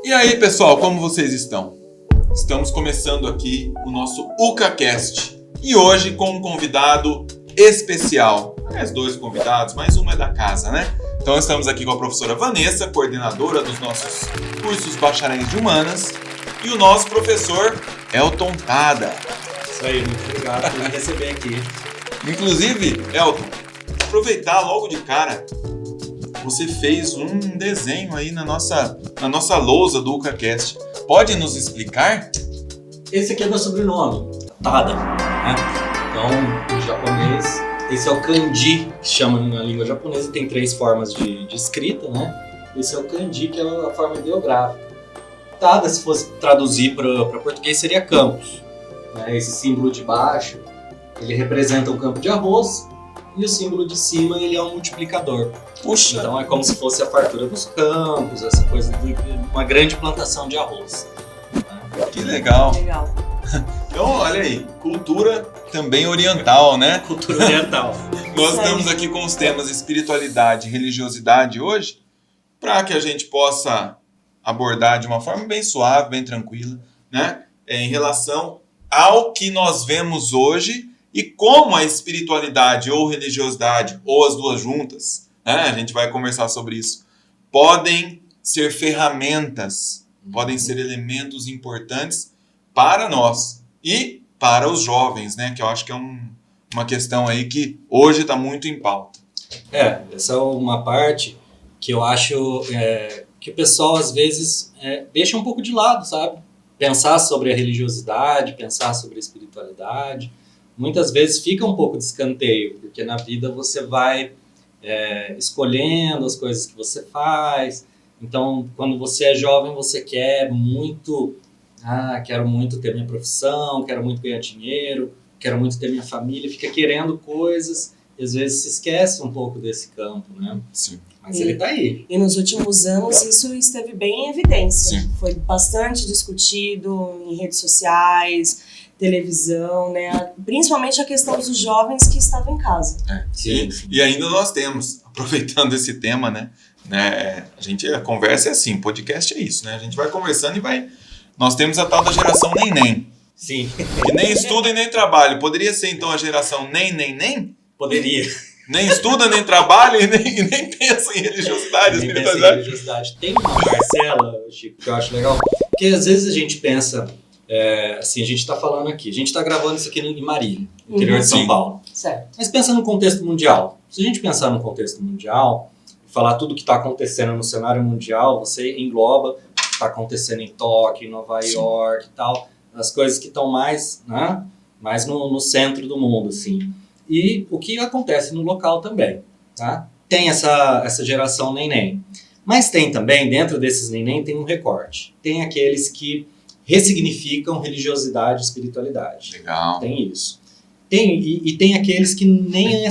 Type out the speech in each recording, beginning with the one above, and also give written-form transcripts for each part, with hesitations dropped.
E aí, pessoal, como vocês estão? Estamos começando aqui o nosso UCAcast e hoje com um convidado especial. Aliás, 2 convidados, mas um é da casa, né? Então estamos aqui com a professora Vanessa, coordenadora dos nossos cursos bacharéis de humanas, e o nosso professor Elton Tada. Isso aí, muito obrigado por me receber aqui. Inclusive, Elton, aproveitar logo de cara, você fez um desenho aí na nossa lousa do UCAcast. Pode nos explicar? Esse aqui é meu sobrenome, Tada, né? Então, em japonês, esse é o kanji, que se chama na língua japonesa, tem 3 formas de escrita, né? Esse é o kanji, que é a forma ideográfica. Tada, se fosse traduzir para português, seria campos. Né? Esse símbolo de baixo, ele representa um campo de arroz, e o símbolo de cima, ele é um multiplicador. Puxa! Então é como se fosse a fartura dos campos, essa coisa de uma grande plantação de arroz. Que legal! Legal. Então, olha aí, cultura também oriental, né? Cultura oriental. Nós estamos aqui com os temas espiritualidade e religiosidade hoje, para que a gente possa abordar de uma forma bem suave, bem tranquila, né? Em relação ao que nós vemos hoje e como a espiritualidade ou religiosidade, ou as duas juntas, né? A gente vai conversar sobre isso, podem ser ferramentas, podem ser elementos importantes para nós e para os jovens, né? Que eu acho que é uma questão aí que hoje está muito em pauta. Essa é uma parte que eu acho que o pessoal às vezes deixa um pouco de lado, sabe? Pensar sobre a religiosidade, pensar sobre a espiritualidade, muitas vezes fica um pouco de escanteio, porque na vida você vai escolhendo as coisas que você faz. Então, quando você é jovem, você quer muito... quero muito ter minha profissão, quero muito ganhar dinheiro, quero muito ter minha família, fica querendo coisas e às vezes se esquece um pouco desse campo, né? Sim. Mas ele tá aí. E nos últimos anos isso esteve bem em evidência. Sim. Foi bastante discutido em redes sociais, televisão, né? Principalmente a questão dos jovens que estavam em casa. Sim. E ainda nós temos, aproveitando esse tema, né? A conversa é assim, podcast é isso, né? A gente vai conversando e nós temos a tal da geração nem. Sim. Que nem estuda e nem trabalha. Poderia ser, então, a geração nem? Poderia. Nem estuda, nem trabalha e nem pensa em religiosidade, Nem pensa em espiritualidade. religiosidade. Tem uma parcela, Chico, que eu acho legal, porque às vezes a gente pensa, assim, a gente está falando aqui, a gente está gravando isso aqui em Marília, no interior de São Sim. Paulo. Certo. Mas pensa no contexto mundial. Se a gente pensar no contexto mundial, falar tudo o que está acontecendo no cenário mundial, você engloba o que está acontecendo em Tóquio, em Nova York e tal, as coisas que estão mais no centro do mundo, assim. E o que acontece no local também, tá? Tem essa geração neném. Mas tem também, dentro desses neném, tem um recorte. Tem aqueles que ressignificam religiosidade e espiritualidade. Legal. Tem isso. Tem aqueles que nem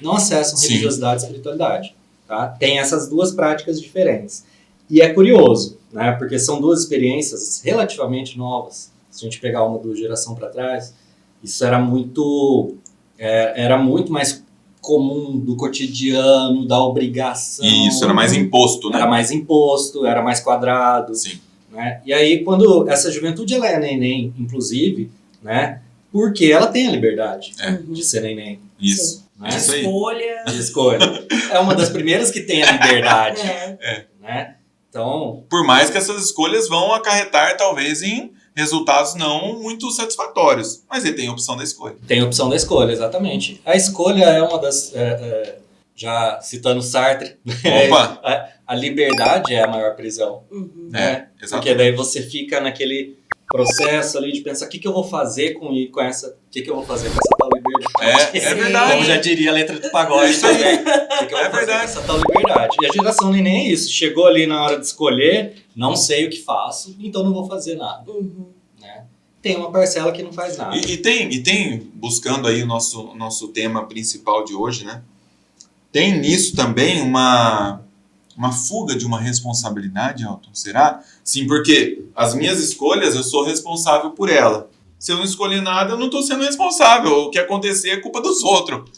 não acessam Sim. religiosidade e espiritualidade. Tá? Tem essas 2 práticas diferentes. E é curioso, né? Porque são 2 experiências relativamente novas. Se a gente pegar uma do geração para trás, isso era muito mais comum do cotidiano, da obrigação. Isso, era mais imposto, né? Era mais imposto, era mais quadrado. Sim. Né? E aí, quando essa juventude ela é neném, inclusive, né? Porque ela tem a liberdade de ser neném. Isso. Né? Isso aí. Escolha. De escolha. É uma das primeiras que tem a liberdade. Né? Então, Por mais que essas escolhas vão acarretar, talvez, em resultados não muito satisfatórios. Mas ele tem a opção da escolha. tem a opção da escolha, exatamente. A escolha é uma das... já citando Sartre, Opa! a liberdade é a maior prisão. Uhum. Exatamente. Porque daí você fica naquele processo ali de pensar o que eu vou fazer com essa... O que eu vou fazer com essa tal liberdade? É verdade. Como já diria a letra do pagode Isso aí. também. O que eu vou fazer com essa tal liberdade? E a geração neném é isso. Chegou ali na hora de escolher, não sei o que faço, então não vou fazer nada. Uhum. Né? Tem uma parcela que não faz nada. E tem, buscando aí o nosso tema principal de hoje, né? Tem nisso também uma fuga de uma responsabilidade, Elton, será? Sim, porque as minhas escolhas, eu sou responsável por ela. Se eu não escolher nada, eu não estou sendo responsável. O que acontecer é culpa dos outros.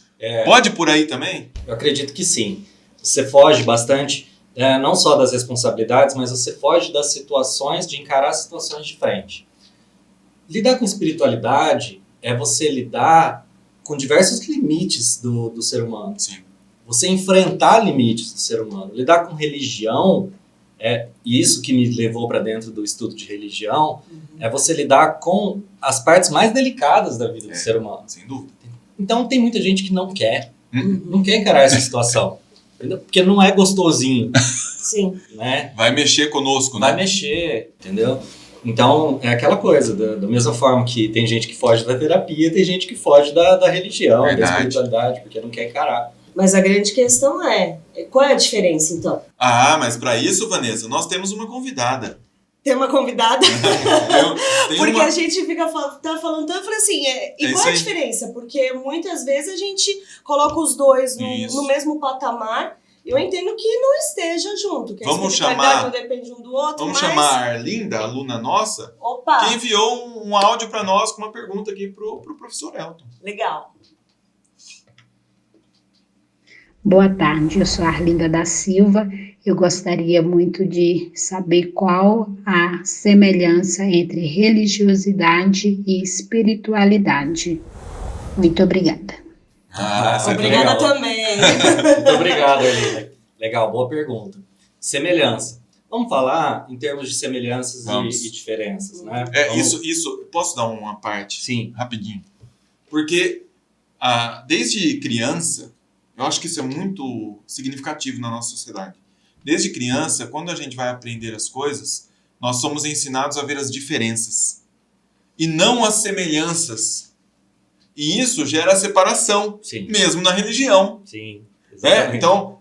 Pode por aí também? Eu acredito que sim. Você foge bastante não só das responsabilidades, mas você foge das situações, de encarar situações de frente. Lidar com espiritualidade é você lidar com diversos limites do ser humano. Sim. Você enfrentar limites do ser humano. Lidar com religião, e isso que me levou para dentro do estudo de religião, é você lidar com as partes mais delicadas da vida do ser humano. Sem dúvida. Então tem muita gente que não quer encarar essa situação. Entendeu? Porque não é gostosinho. Sim. Né? Vai mexer conosco, né? Vai mexer, entendeu? Então, é aquela coisa, da mesma forma que tem gente que foge da terapia, tem gente que foge da religião, Verdade. da espiritualidade, porque não quer encarar. Mas a grande questão qual é a diferença, então? Mas para isso, Vanessa, nós temos uma convidada. Tem uma convidada? Tem Porque uma... a gente tá falando tanto, eu falei assim, e qual é a diferença? Porque muitas vezes a gente coloca os dois no mesmo patamar. Eu entendo que não esteja junto, que Vamos a espiritualidade chamar- não depende um do outro, Vamos mas... chamar a Arlinda, aluna nossa, Opa, que enviou um áudio para nós com uma pergunta aqui pro professor Elton. legal. Boa tarde, eu sou Arlinda da Silva. Eu gostaria muito de saber qual a semelhança entre religiosidade e espiritualidade. Muito obrigada. Isso é Obrigada legal. também. Muito obrigado, Arlinda. Legal, boa pergunta. Semelhança. Vamos falar em termos de semelhanças e diferenças, né? Isso, posso dar uma parte? Sim. Rapidinho. Porque desde criança, eu acho que isso é muito significativo na nossa sociedade. Desde criança, quando a gente vai aprender as coisas, nós somos ensinados a ver as diferenças e não as semelhanças. E isso gera separação, Sim. mesmo na religião. Sim. Exatamente. Então,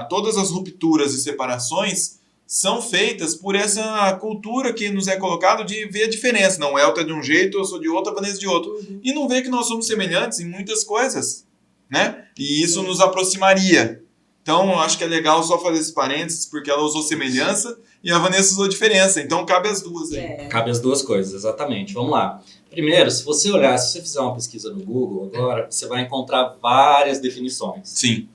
todas as rupturas e separações são feitas por essa cultura que nos é colocado de ver a diferença. Não, o Elton é de um jeito, eu sou de outro, a Vanessa de outro. E não ver que nós somos semelhantes em muitas coisas, né? E isso nos aproximaria. Então, eu acho que é legal só fazer esse parênteses, porque ela usou semelhança e a Vanessa usou diferença. Então, cabe as duas aí. Cabe as duas coisas, exatamente. Vamos lá. Primeiro, se você fizer uma pesquisa no Google agora, você vai encontrar várias definições. Sim.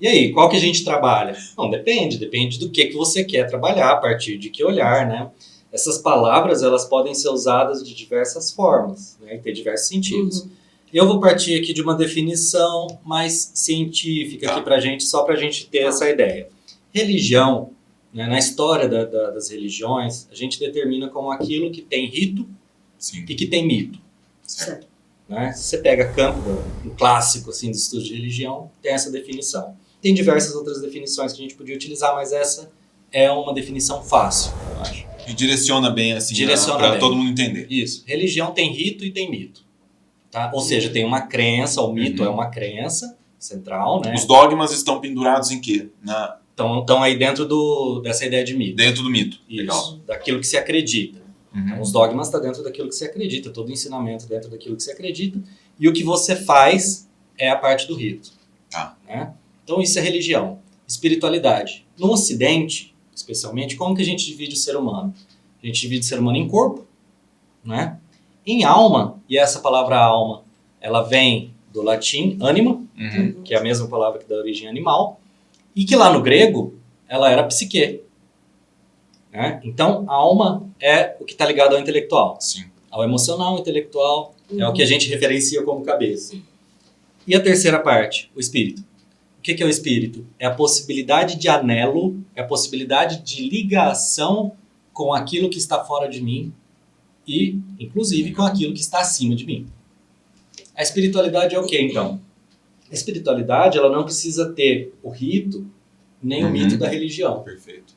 E aí, qual que a gente trabalha? Bom, depende do que você quer trabalhar, a partir de que olhar, né? Essas palavras, elas podem ser usadas de diversas formas, né? E ter diversos sentidos. Eu vou partir aqui de uma definição mais científica aqui pra gente, só pra gente ter essa ideia. Religião, né? Na história das religiões, a gente determina como aquilo que tem rito Sim. e que tem mito. Certo. Né? Se você pega um clássico assim, do estudo de religião, tem essa definição. Tem diversas outras definições que a gente podia utilizar, mas essa é uma definição fácil, eu acho. E direciona bem, assim, Direciona para bem. todo mundo entender. Isso. Religião tem rito e tem mito. Tá? Ou seja, tem uma crença, o mito é uma crença central, né? Os dogmas estão pendurados em quê? Estão aí dentro dessa ideia de mito. Dentro do mito. Isso, Legal. daquilo que se acredita. Então, os dogmas estão dentro daquilo que se acredita, todo ensinamento dentro daquilo que se acredita, e o que você faz é a parte do rito. Tá. Né? Então isso é religião. Espiritualidade. No Ocidente, especialmente, como que a gente divide o ser humano? A gente divide o ser humano em corpo, né? Em alma, e essa palavra alma, ela vem do latim anima, que é a mesma palavra que dá origem animal, e que lá no grego, ela era psique. Né? Então, a alma é o que está ligado ao intelectual. Sim. Ao emocional, ao intelectual, é o que a gente referencia como cabeça. E a terceira parte, o espírito. O que é o espírito? É a possibilidade de anelo, é a possibilidade de ligação com aquilo que está fora de mim e, inclusive, com aquilo que está acima de mim. A espiritualidade é o que, então? A espiritualidade, ela não precisa ter o rito nem o mito da religião. Perfeito.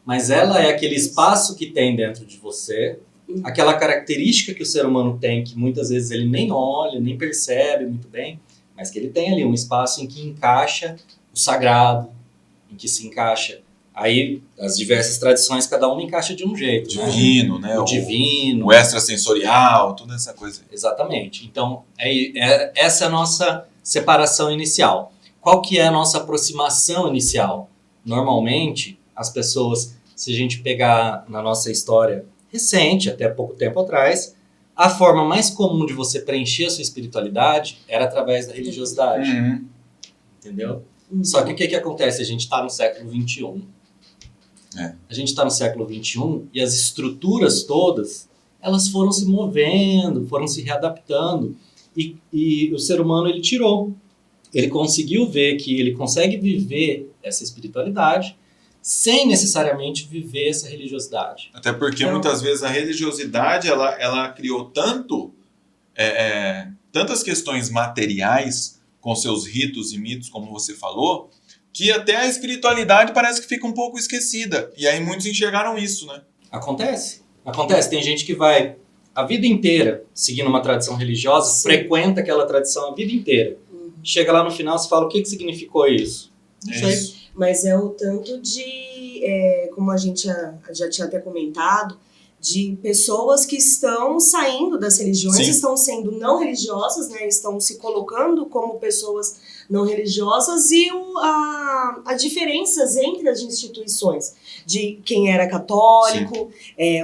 Mas ela é aquele espaço que tem dentro de você, aquela característica que o ser humano tem, que muitas vezes ele nem olha, nem percebe muito bem, mas que ele tem ali um espaço em que encaixa o sagrado, em que se encaixa. Aí, as diversas tradições, cada uma encaixa de um jeito. Divino, né? O divino. O extrasensorial, toda essa coisa. Exatamente. Então, essa é a nossa separação inicial. Qual que é a nossa aproximação inicial? Normalmente, as pessoas, se a gente pegar na nossa história recente, até pouco tempo atrás, a forma mais comum de você preencher a sua espiritualidade era através da religiosidade. Entendeu? Só que o que acontece? A gente está no século XXI. A gente está no século XXI e as estruturas todas, elas foram se movendo, foram se readaptando. E o ser humano, ele tirou. Ele conseguiu ver que ele consegue viver essa espiritualidade sem necessariamente viver essa religiosidade. Até porque muitas vezes a religiosidade ela criou tantas questões materiais com seus ritos e mitos, como você falou, que até a espiritualidade parece que fica um pouco esquecida. E aí muitos enxergaram isso, né? Acontece. Tem gente que vai a vida inteira seguindo uma tradição religiosa, frequenta aquela tradição a vida inteira. Chega lá no final, você fala, o que significou isso? Não sei. Isso. Mas é o tanto de, como a gente já tinha até comentado, de pessoas que estão saindo das religiões, Sim. estão sendo não religiosas, né? Estão se colocando como pessoas não religiosas e a diferenças entre as instituições, de quem era católico,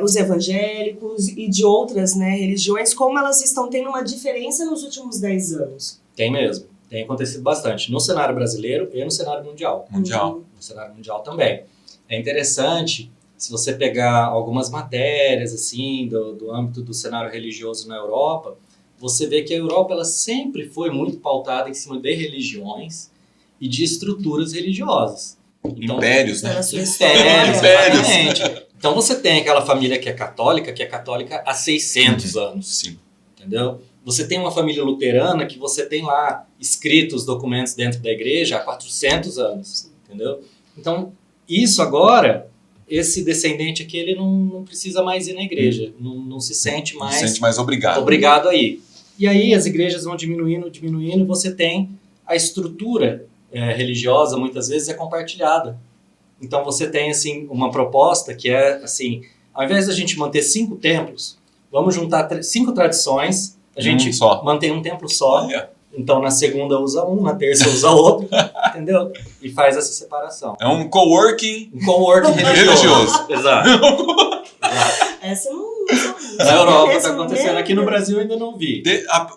os evangélicos e de outras, né, religiões, como elas estão tendo uma diferença nos últimos 10 anos. Tem mesmo. Tem acontecido bastante no cenário brasileiro e no cenário mundial. Mundial. No cenário mundial também. É interessante, se você pegar algumas matérias assim do âmbito do cenário religioso na Europa, você vê que a Europa ela sempre foi muito pautada em cima de religiões e de estruturas religiosas. Então, Impérios, né? Impérios. Então você tem aquela família que é católica há 600 anos. Sim. Entendeu? Você tem uma família luterana que você tem lá escritos documentos dentro da igreja há 400 anos, entendeu? Então, isso agora, esse descendente aqui, ele não precisa mais ir na igreja, não se sente mais obrigado a ir. E aí as igrejas vão diminuindo, e você tem a estrutura religiosa, muitas vezes, é compartilhada. Então, você tem, assim, uma proposta que é, assim, ao invés da gente manter 5 templos, vamos juntar 5 tradições. A gente mantém um templo só. Olha. Então, na segunda usa um, na terça usa outro, entendeu? E faz essa separação. É um coworking religioso. Exato. Essa eu não Na Europa está acontecendo. Aqui no Brasil eu ainda não vi.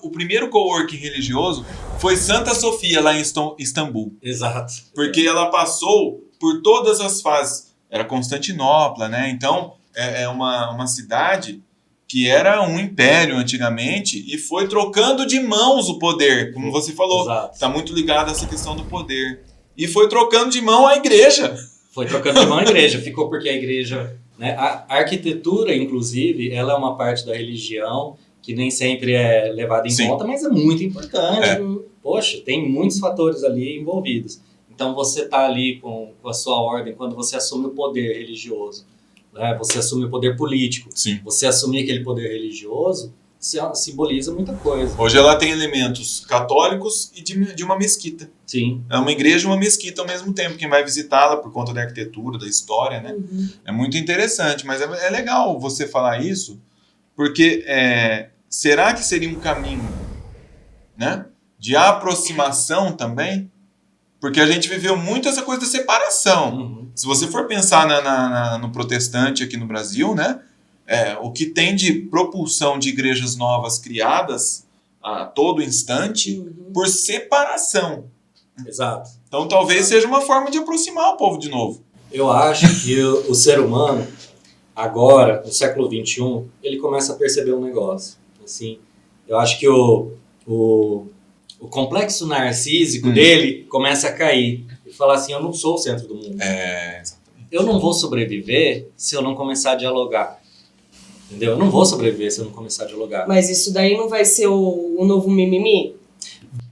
O primeiro coworking religioso foi Santa Sofia, lá em Istambul. Exato. Porque ela passou por todas as fases. Era Constantinopla, né? Então, é uma cidade que era um império antigamente e foi trocando de mãos o poder, como você falou. Está muito ligado a essa questão do poder. E foi trocando de mão a igreja. Ficou porque a igreja... Né, a arquitetura, inclusive, ela é uma parte da religião que nem sempre é levada em conta, mas é muito importante. Poxa, tem muitos fatores ali envolvidos. Então, você está ali com a sua ordem, quando você assume o poder religioso, né, você assume o poder político, você assumir aquele poder religioso, simboliza muita coisa. Hoje ela tem elementos católicos e de uma mesquita. Sim. É uma igreja e uma mesquita ao mesmo tempo. Quem vai visitá-la por conta da arquitetura, da história, né? É muito interessante, mas é legal você falar isso, porque será que seria um caminho, né, de aproximação também? Porque a gente viveu muito essa coisa da separação. Se você for pensar no protestante aqui no Brasil, né? O que tem de propulsão de igrejas novas criadas a todo instante por separação. Exato. Então talvez seja uma forma de aproximar o povo de novo. Eu acho que o ser humano, agora, no século XXI, ele começa a perceber um negócio. Assim, eu acho que o complexo narcísico dele começa a cair. E falar assim, eu não sou o centro do mundo. Exatamente. Eu não vou sobreviver se eu não começar a dialogar. Entendeu? Eu não vou sobreviver se eu não começar a dialogar. Mas isso daí não vai ser o novo mimimi?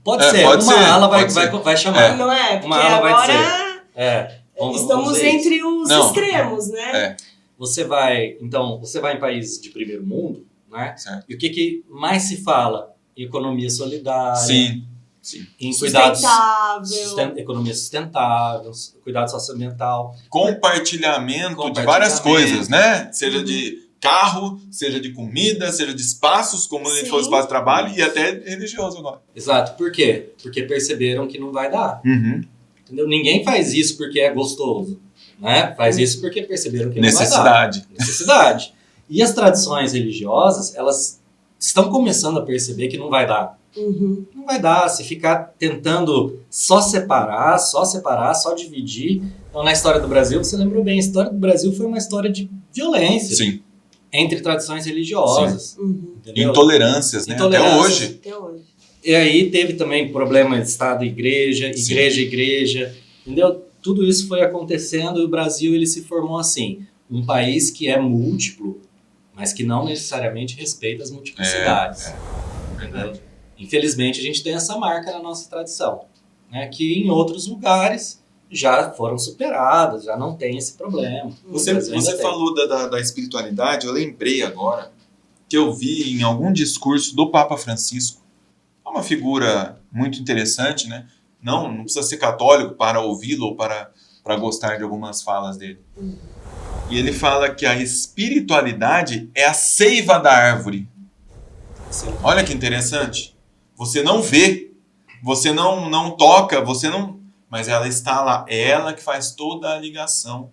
Pode ser. Uma ala vai chamar. Não é? Porque uma ala agora estamos vamos entre os extremos, né? Você vai em países de primeiro mundo, né? Certo. E o que mais se fala? Economia solidária. Sim. Em cuidados, sustentável. economia sustentável, cuidado socioambiental. Compartilhamento de várias coisas, né? Seja de carro, seja de comida, seja de espaços, como a gente falou, espaço de trabalho, e até religioso agora. Exato. Por quê? Porque perceberam que não vai dar. Entendeu? Ninguém faz isso porque é gostoso, né? Faz isso porque perceberam que não vai dar. Necessidade. E as tradições religiosas, elas estão começando a perceber que não vai dar. Uhum. Não vai dar, se ficar tentando só separar, só dividir. Então, na história do Brasil, você lembrou bem, a história do Brasil foi uma história de violência Sim. entre tradições religiosas. Uhum. Entendeu? Intolerâncias, né? Até Intolerâncias. hoje. Até hoje. E aí teve também problema de Estado e igreja, Sim. igreja, entendeu? Tudo isso foi acontecendo e o Brasil ele se formou assim, um país que é múltiplo, mas que não necessariamente respeita as multiplicidades. Entendeu? Infelizmente a gente tem essa marca na nossa tradição, né? Que em outros lugares já foram superadas, já não tem esse problema. Você O Brasil ainda tem. falou da espiritualidade, eu lembrei agora que eu vi em algum discurso do Papa Francisco. É uma figura muito interessante, né? Não precisa ser católico para ouvi-lo ou para gostar de algumas falas dele. E ele fala que a espiritualidade é a seiva da árvore. Sim. Olha que interessante. Você não vê, você não toca, você não... Mas ela está lá. É ela que faz toda a ligação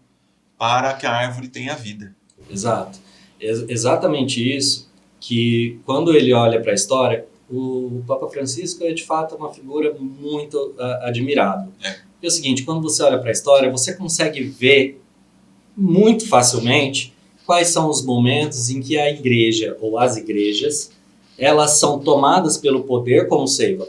para que a árvore tenha vida. Exato. Exatamente isso, que quando ele olha para a história, o Papa Francisco é de fato uma figura muito admirável. É o seguinte, quando você olha para a história, você consegue ver muito facilmente quais são os momentos em que a igreja ou as igrejas elas são tomadas pelo poder como seiva.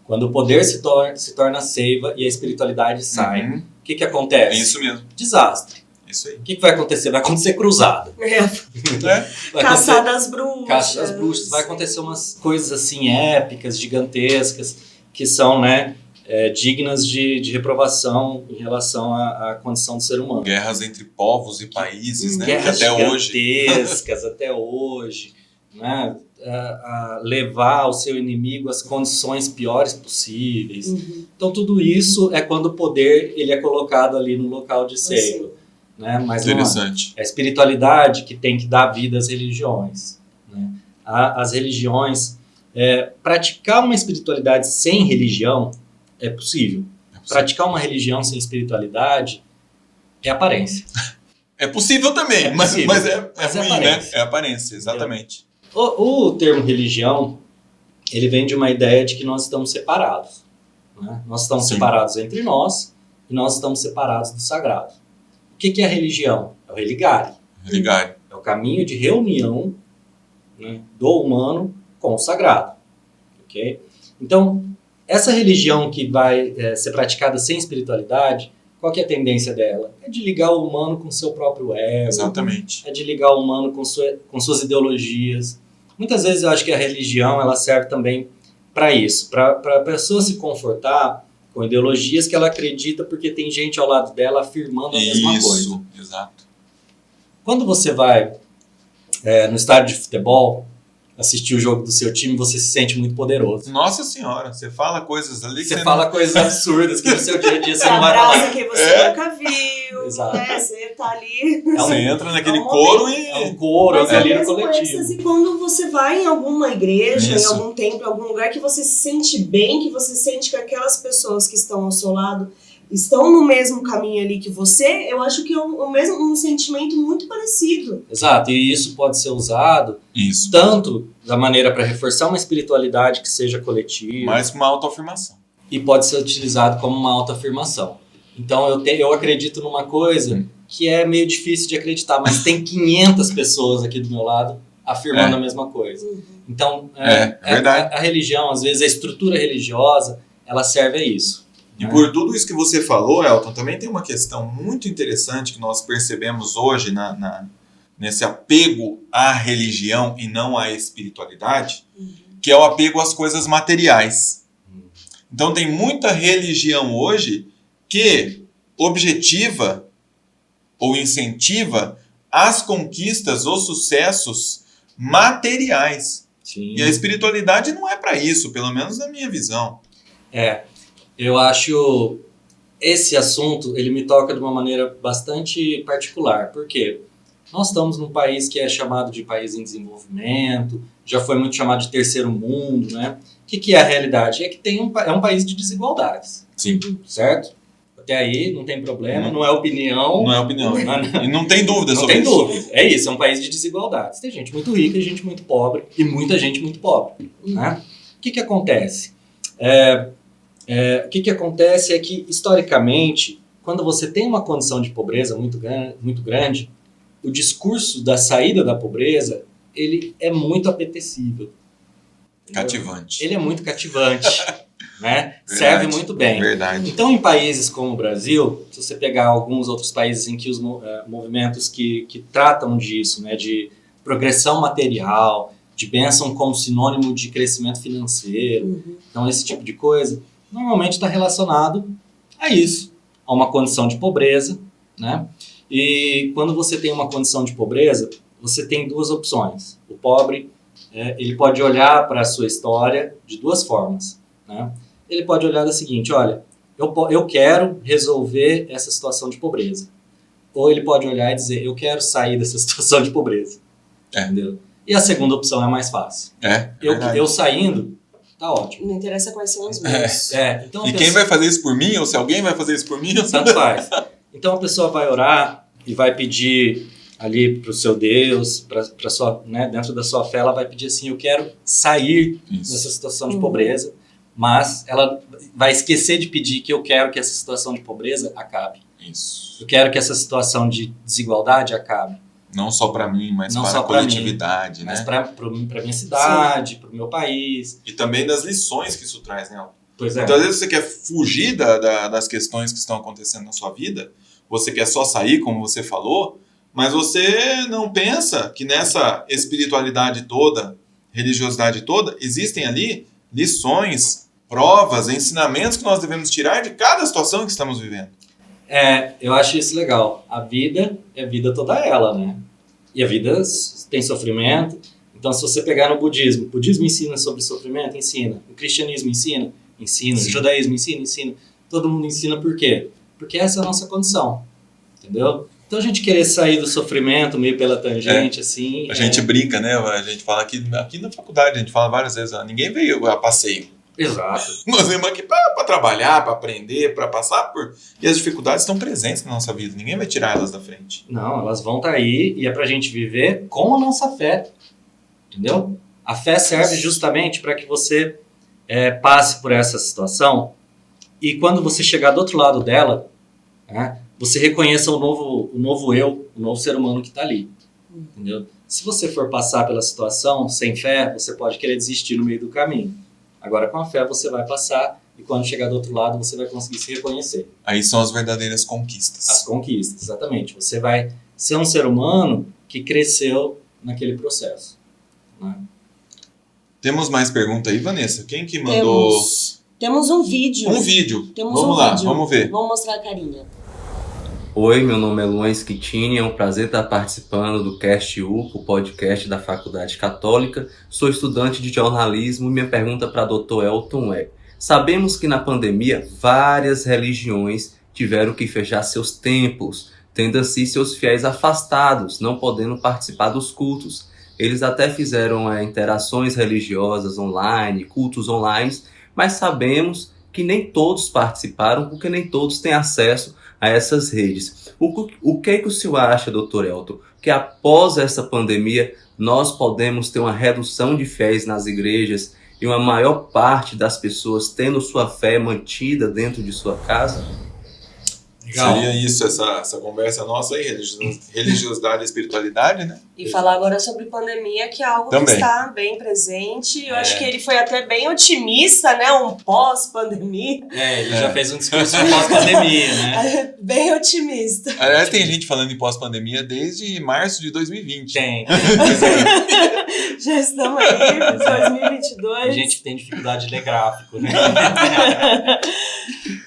Quando o poder se torna seiva e a espiritualidade sai, Uhum. o que acontece? É isso mesmo. Desastre. Isso aí. O que vai acontecer? Vai acontecer cruzada. É. Vai Caçar acontecer das bruxas. Caça das bruxas. Vai acontecer umas coisas assim épicas, gigantescas, que são, né, dignas de reprovação em relação à condição do ser humano. Guerras entre povos e países, né? Guerras Que até hoje. gigantescas até hoje, né? A levar ao seu inimigo as condições piores possíveis. Uhum. Então tudo isso é quando o poder ele é colocado ali no local de seiva, né? Mas não é. Interessante. É a espiritualidade que tem que dar vida às religiões, né? As religiões, praticar uma espiritualidade sem religião é possível. Praticar uma religião sem espiritualidade é aparência. É possível também, É mas possível. é Mas é ruim, aparência. né? É aparência, exatamente. O termo religião, ele vem de uma ideia de que nós estamos separados, né? Nós estamos Sim. separados entre nós e nós estamos separados do sagrado. O que é a religião? É o religare. Ligar. É o caminho de reunião, né, do humano com o sagrado. Okay? Então, essa religião que vai ser praticada sem espiritualidade, qual que é a tendência dela? É de ligar o humano com seu próprio ego, Exatamente. é de ligar o humano com suas ideologias. Muitas vezes eu acho que a religião ela serve também para isso, para a pessoa se confortar com ideologias que ela acredita porque tem gente ao lado dela afirmando a mesma coisa. Isso, exato. Quando você vai no estádio de futebol assistir o jogo do seu time, você se sente muito poderoso. Nossa senhora, você fala coisas ali que Você não- fala coisas absurdas que no seu dia a dia você Você não vai abraça falar. quem você nunca viu, Exato. né? Você tá ali. Você entra naquele É um coro momento, e... É um coro, Mas é é ali no mesmo coletivo. êxtase quando você vai em alguma igreja, Isso. em algum templo, em algum lugar que você se sente bem, que você sente que aquelas pessoas que estão ao seu lado estão no mesmo caminho ali que você, eu acho que é um sentimento muito parecido. Exato, e isso pode ser usado Isso. tanto da maneira para reforçar uma espiritualidade que seja coletiva, Mais que uma autoafirmação. e pode ser utilizado como uma autoafirmação. Então eu acredito numa coisa que é meio difícil de acreditar, mas tem 500 pessoas aqui do meu lado afirmando a mesma coisa. Então, É verdade. a religião, às vezes a estrutura religiosa, ela serve a isso. E por tudo isso que você falou, Elton, também tem uma questão muito interessante que nós percebemos hoje nesse apego à religião e não à espiritualidade, que é o apego às coisas materiais. Então tem muita religião hoje que objetiva ou incentiva as conquistas, os sucessos materiais. Sim. E a espiritualidade não é para isso, pelo menos na minha visão. Eu acho esse assunto, ele me toca de uma maneira bastante particular. Por quê? Nós estamos num país que é chamado de país em desenvolvimento, já foi muito chamado de terceiro mundo, né? O que é a realidade? É que é um país de desigualdades, Sim. certo? Até aí não tem problema, não é opinião. Não é opinião. Não E não tem dúvida Não sobre tem isso. dúvida. É isso, é um país de desigualdades. Tem gente muito rica e gente muito pobre, e muita gente muito pobre, né? que acontece? O que acontece é que, historicamente, quando você tem uma condição de pobreza muito grande, o discurso da saída da pobreza, ele é muito apetecível. Entendeu? Cativante. Ele é muito cativante, né? Serve muito bem. Verdade. Então, em países como o Brasil, se você pegar alguns outros países em que os movimentos que tratam disso, né, de progressão material, de bênção como sinônimo de crescimento financeiro, então esse tipo de coisa, normalmente está relacionado a isso, a uma condição de pobreza, né? E quando você tem uma condição de pobreza, você tem duas opções. O pobre, ele pode olhar para a sua história de duas formas, né? Ele pode olhar da seguinte, olha, eu quero resolver essa situação de pobreza. Ou ele pode olhar e dizer, eu quero sair dessa situação de pobreza. Entendeu? E a segunda opção é mais fácil. Eu saindo, tá ótimo. Não interessa quais são os meus. Então e quem vai fazer isso por mim, ou se alguém vai fazer isso por mim, tanto faz. Então a pessoa vai orar e vai pedir ali para o seu Deus, para sua, né, dentro da sua fé, ela vai pedir assim, eu quero sair dessa situação de pobreza, mas ela vai esquecer de pedir que eu quero que essa situação de pobreza acabe. Isso. Eu quero que essa situação de desigualdade acabe. Não só para mim, mas Não para só a coletividade, mim, né? Mas para minha cidade, para o meu país. E também das lições que isso traz, né? Pois é. Então, às vezes você quer fugir das questões que estão acontecendo na sua vida, você quer só sair, como você falou, mas você não pensa que nessa espiritualidade toda, religiosidade toda, existem ali lições, provas, ensinamentos que nós devemos tirar de cada situação que estamos vivendo. Eu acho isso legal. A vida é vida toda ela, né? E a vida tem sofrimento. Então, se você pegar no budismo, o budismo ensina sobre sofrimento? Ensina. O cristianismo ensina? Ensina. Sim. O judaísmo ensina? Todo mundo ensina por quê? Porque essa é a nossa condição. Entendeu? Então, a gente querer sair do sofrimento meio pela tangente, assim... A gente brinca, né? A gente fala aqui na faculdade, a gente fala várias vezes, ninguém veio a passeio. Exato. Nós vemos aqui para trabalhar, para aprender, para passar por... E as dificuldades estão presentes na nossa vida. Ninguém vai tirar elas da frente. Não, elas vão estar aí e é pra gente viver com a nossa fé. Entendeu? A fé serve justamente para que você passe por essa situação e quando você chegar do outro lado dela, né, você reconheça o novo eu, o novo ser humano que está ali. Entendeu? Se você for passar pela situação sem fé, você pode querer desistir no meio do caminho. Agora, com a fé, você vai passar e quando chegar do outro lado, você vai conseguir se reconhecer. Aí são as verdadeiras conquistas. As conquistas, exatamente. Você vai ser um ser humano que cresceu naquele processo. Né? Temos mais pergunta aí, Vanessa? Quem que mandou? Temos um vídeo. Um vídeo. Temos Vamos um lá, vídeo. vamos ver. Vamos mostrar a carinha. Oi, meu nome é Luan Schettini, é um prazer estar participando do Cast U, o podcast da Faculdade Católica. Sou estudante de jornalismo e minha pergunta para Dr. Elton é: sabemos que na pandemia várias religiões tiveram que fechar seus templos, tendo assim seus fiéis afastados, não podendo participar dos cultos. Eles até fizeram interações religiosas online, cultos online, mas sabemos que nem todos participaram, porque nem todos têm acesso a essas redes. O que o senhor acha, doutor Elton, que após essa pandemia nós podemos ter uma redução de fiéis nas igrejas e uma maior parte das pessoas tendo sua fé mantida dentro de sua casa? Legal. Seria isso, essa conversa nossa aí, religiosidade e espiritualidade, né? E falar agora sobre pandemia, que é algo Também. que está bem presente. Eu acho que ele foi até bem otimista, né? Um pós-pandemia. Ele já fez um discurso pós-pandemia, né? Bem otimista. Aliás, tem gente falando em pós-pandemia desde março de 2020. Tem. Já estamos aí, 2022. Tem gente que tem dificuldade de ler gráfico, né?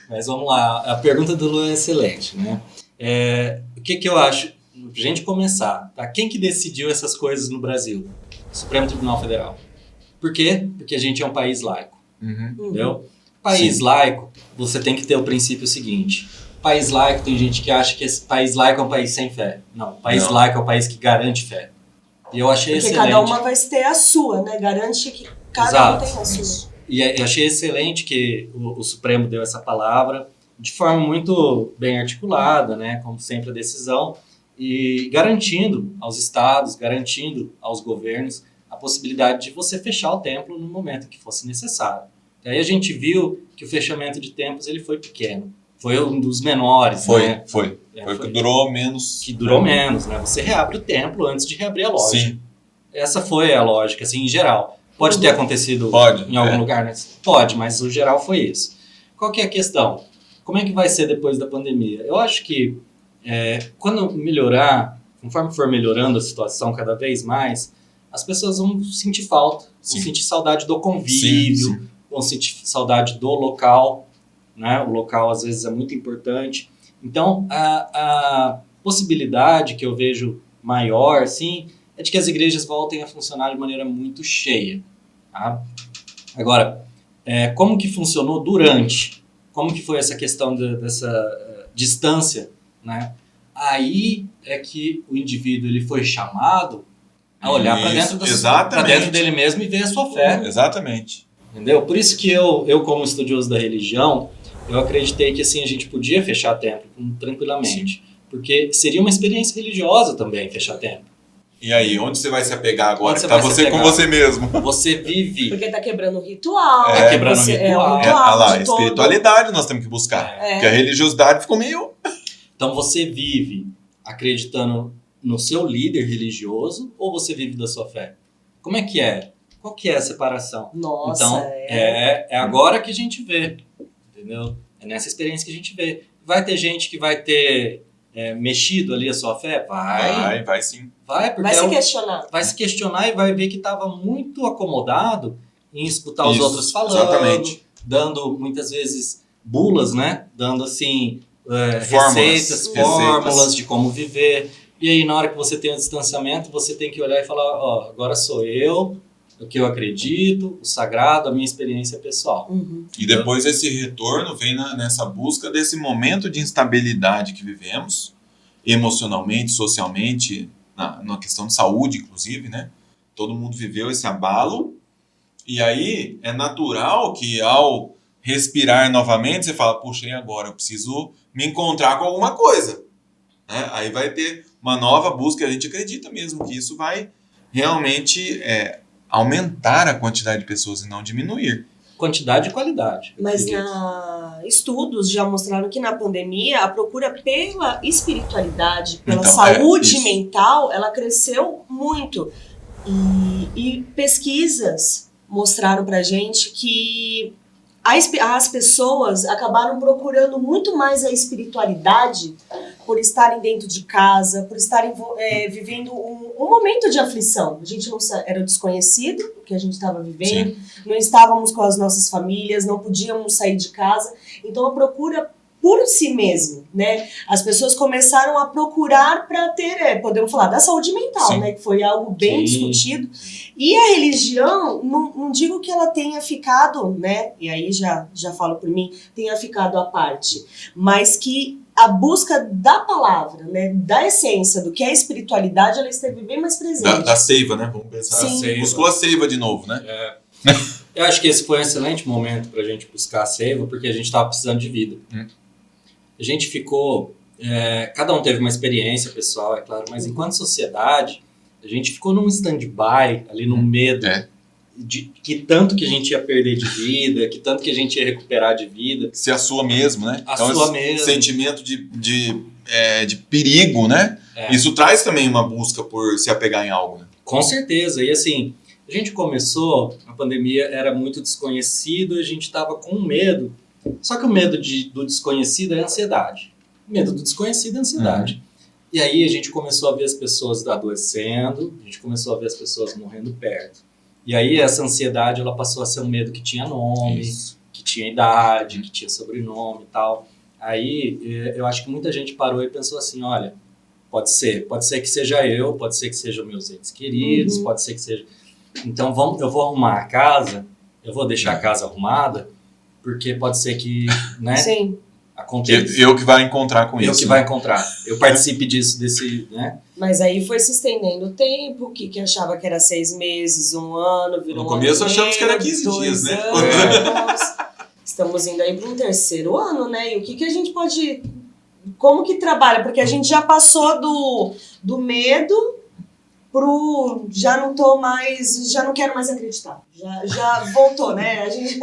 Mas vamos lá, a pergunta do Luan é excelente, né? O que eu acho? Pra gente começar, tá? Quem que decidiu essas coisas no Brasil? Supremo Tribunal Federal. Por quê? Porque a gente é um país laico, entendeu? País laico, você tem que ter o princípio seguinte. País laico, tem gente que acha que esse país laico é um país sem fé. Não, país laico é um país que garante fé. E eu achei Porque excelente. cada uma vai ter a sua, né? Garante que cada um tem a sua. E eu achei excelente que o Supremo deu essa palavra de forma muito bem articulada, né? Como sempre a decisão, e garantindo aos estados, garantindo aos governos a possibilidade de você fechar o templo no momento que fosse necessário. E aí a gente viu que o fechamento de templos ele foi pequeno. Foi um dos menores, né? Foi o que durou menos. Que durou menos, né? Você reabre o templo antes de reabrir a loja. Sim. Essa foi a lógica, assim, em geral. Pode ter acontecido em algum lugar, né? Pode, mas o geral foi isso. Qual que é a questão? Como é que vai ser depois da pandemia? Eu acho que quando melhorar, conforme for melhorando a situação cada vez mais, as pessoas vão sentir falta, vão sentir saudade do convívio, vão sentir saudade do local, né? O local às vezes é muito importante. Então, a possibilidade que eu vejo maior, assim, é de que as igrejas voltem a funcionar de maneira muito cheia. Tá? Agora, como que funcionou durante? Como que foi essa questão dessa distância? Né? Aí é que o indivíduo ele foi chamado a olhar para dentro dele mesmo e ver a sua fé. Exatamente. Entendeu? Por isso que eu como estudioso da religião, eu acreditei que assim, a gente podia fechar templo tranquilamente. Sim. Porque seria uma experiência religiosa também fechar templo. E aí, onde você vai se apegar agora? Tá você com você mesmo. Você vive. Porque tá quebrando o ritual. Tá quebrando o ritual. Olha lá, espiritualidade nós temos que buscar. Porque a religiosidade ficou meio... Então você vive acreditando no seu líder religioso ou você vive da sua fé? Como é que é? Qual que é a separação? Nossa, então, é agora que a gente vê. Entendeu? É nessa experiência que a gente vê. Vai ter gente que vai ter mexido ali a sua fé? Vai sim. Vai se questionar. Vai se questionar e vai ver que estava muito acomodado em escutar os outros falando. Exatamente. Dando, muitas vezes, bulas, né? Dando, assim, fórmulas de como viver. E aí, na hora que você tem o distanciamento, você tem que olhar e falar, agora sou eu, o que eu acredito, o sagrado, a minha experiência pessoal. Uhum. E depois esse retorno vem nessa busca desse momento de instabilidade que vivemos, emocionalmente, socialmente, na questão de saúde, inclusive, né? Todo mundo viveu esse abalo, e aí é natural que ao respirar novamente, você fala, puxa, e agora? Eu preciso me encontrar com alguma coisa. Né? Aí vai ter uma nova busca, a gente acredita mesmo que isso vai realmente aumentar a quantidade de pessoas e não diminuir. Quantidade e qualidade. Mas estudos já mostraram que na pandemia a procura pela espiritualidade, pela saúde mental, ela cresceu muito. E pesquisas mostraram pra gente que as pessoas acabaram procurando muito mais a espiritualidade por estarem dentro de casa, por estarem vivendo um momento de aflição. A gente não era desconhecido o que a gente estava vivendo, sim, não estávamos com as nossas famílias, não podíamos sair de casa. Então a procura por si mesmo, né? As pessoas começaram a procurar para ter, podemos falar, da saúde mental, sim, né? Que foi algo bem discutido. E a religião, não digo que ela tenha ficado, né? E aí já falo por mim, tenha ficado à parte, mas que a busca da palavra, né? Da essência do que é a espiritualidade, ela esteve bem mais presente. Da seiva, né? Vamos pensar. Sim. Buscou a seiva de novo, né? Eu acho que esse foi um excelente momento para a gente buscar a seiva, porque a gente estava precisando de vida. A gente ficou... cada um teve uma experiência pessoal, é claro, mas enquanto sociedade, a gente ficou num stand-by, ali no medo, de que tanto que a gente ia perder de vida, que tanto que a gente ia recuperar de vida. Se a sua mesmo, né? A sua mesmo. Sentimento de perigo, né? Isso traz também uma busca por se apegar em algo, né? Com certeza. E assim, a gente começou, a pandemia era muito desconhecido, a gente estava com medo. Só que o medo do desconhecido é ansiedade. O medo do desconhecido é ansiedade. E aí a gente começou a ver as pessoas adoecendo, a gente começou a ver as pessoas morrendo perto. E aí essa ansiedade ela passou a ser um medo que tinha nome, que tinha idade, que tinha sobrenome e tal. Aí eu acho que muita gente parou e pensou assim, olha, pode ser que seja eu, pode ser que sejam meus entes queridos, pode ser que seja... Então eu vou arrumar a casa, eu vou deixar a casa arrumada, porque pode ser que, né, sim, aconteça. Eu que vai encontrar com isso. Eu que vai encontrar. Eu participe disso, né? Mas aí foi se estendendo o tempo, que achava que era 6 meses, 1 ano, virou no começo achamos que era 15 dias, né? Anos. Estamos indo aí para um 3º ano, né? E o que a gente pode... Como que trabalha? Porque a gente já passou do medo já não tô mais, já não quero mais acreditar. Já voltou, né? A gente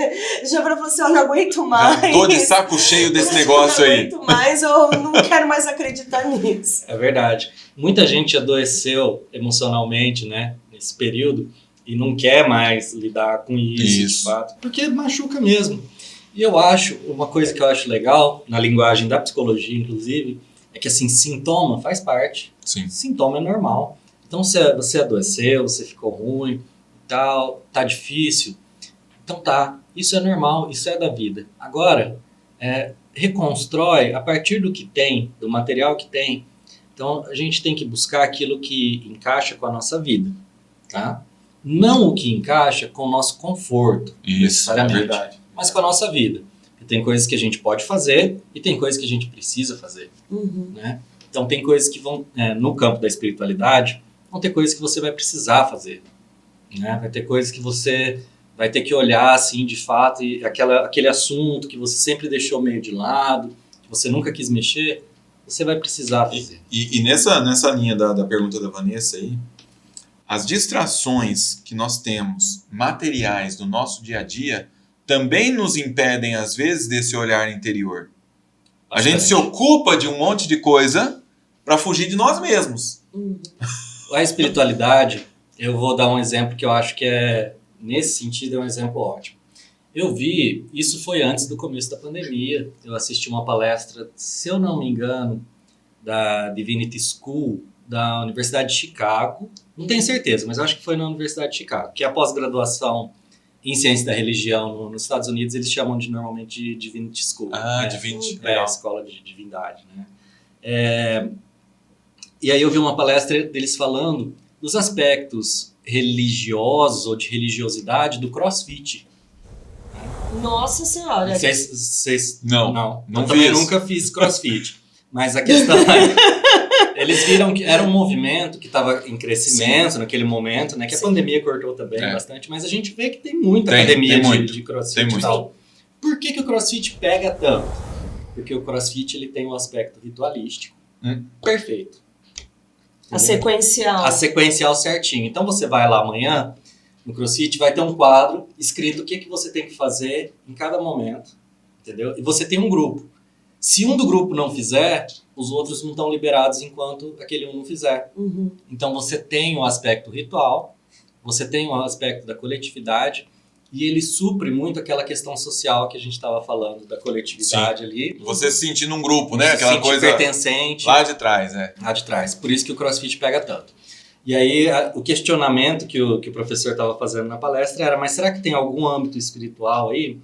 já falou assim, eu não aguento mais. Já tô de saco cheio desse negócio aí. Eu não aguento mais, eu não quero mais acreditar nisso. É verdade. Muita gente adoeceu emocionalmente, né, nesse período, e não quer mais lidar com isso, de fato, porque machuca mesmo. E eu acho, uma coisa que eu acho legal, na linguagem da psicologia, inclusive, é que, assim, sintoma faz parte. Sim. Sintoma é normal. Então, você adoeceu, você ficou ruim, tal, tá difícil. Então tá, isso é normal, isso é da vida. Agora, reconstrói a partir do que tem, do material que tem. Então, a gente tem que buscar aquilo que encaixa com a nossa vida, tá? Não o que encaixa com o nosso conforto, Isso, é necessariamente, verdade. mas com a nossa vida. E tem coisas que a gente pode fazer e tem coisas que a gente precisa fazer, né? Então, tem coisas que vão, no campo da espiritualidade, vão ter coisas que você vai precisar fazer, né? Vai ter coisas que você vai ter que olhar, assim, de fato, e aquele assunto que você sempre deixou meio de lado, que você nunca quis mexer, você vai precisar fazer. E nessa linha da pergunta da Vanessa aí, as distrações que nós temos, materiais do nosso dia a dia, também nos impedem, às vezes, desse olhar interior. A gente se ocupa de um monte de coisa para fugir de nós mesmos. A espiritualidade, eu vou dar um exemplo que eu acho que nesse sentido, é um exemplo ótimo. Eu vi, isso foi antes do começo da pandemia, eu assisti uma palestra, se eu não me engano, da Divinity School, da Universidade de Chicago, não tenho certeza, mas eu acho que foi na Universidade de Chicago, que é a pós-graduação em ciência da religião nos Estados Unidos, eles chamam normalmente de Divinity School. Ah, né? Divinity, É a escola de divindade, né? E aí eu vi uma palestra deles falando dos aspectos religiosos ou de religiosidade do CrossFit. Nossa Senhora. Não Eu vi também isso. nunca fiz CrossFit. Mas a questão eles viram que era um movimento que estava em crescimento naquele momento, né? Que a pandemia cortou também bastante, mas a gente vê que tem muita academia de CrossFit e tal. Por que o CrossFit pega tanto? Porque o CrossFit ele tem um aspecto ritualístico perfeito. A sequencial. A sequencial certinho. Então você vai lá amanhã, no CrossFit, vai ter um quadro escrito o que você tem que fazer em cada momento, entendeu? E você tem um grupo. Se um do grupo não fizer, os outros não estão liberados enquanto aquele um não fizer. Então você tem o aspecto ritual, você tem o aspecto da coletividade, e ele supre muito aquela questão social que a gente estava falando, da coletividade ali. Você se sentir num grupo, né? Se Aquela sentir coisa pertencente. lá de trás, né? Lá de trás. Por isso que o CrossFit pega tanto. E aí, o questionamento que o professor estava fazendo na palestra era, mas será que tem algum âmbito espiritual aí?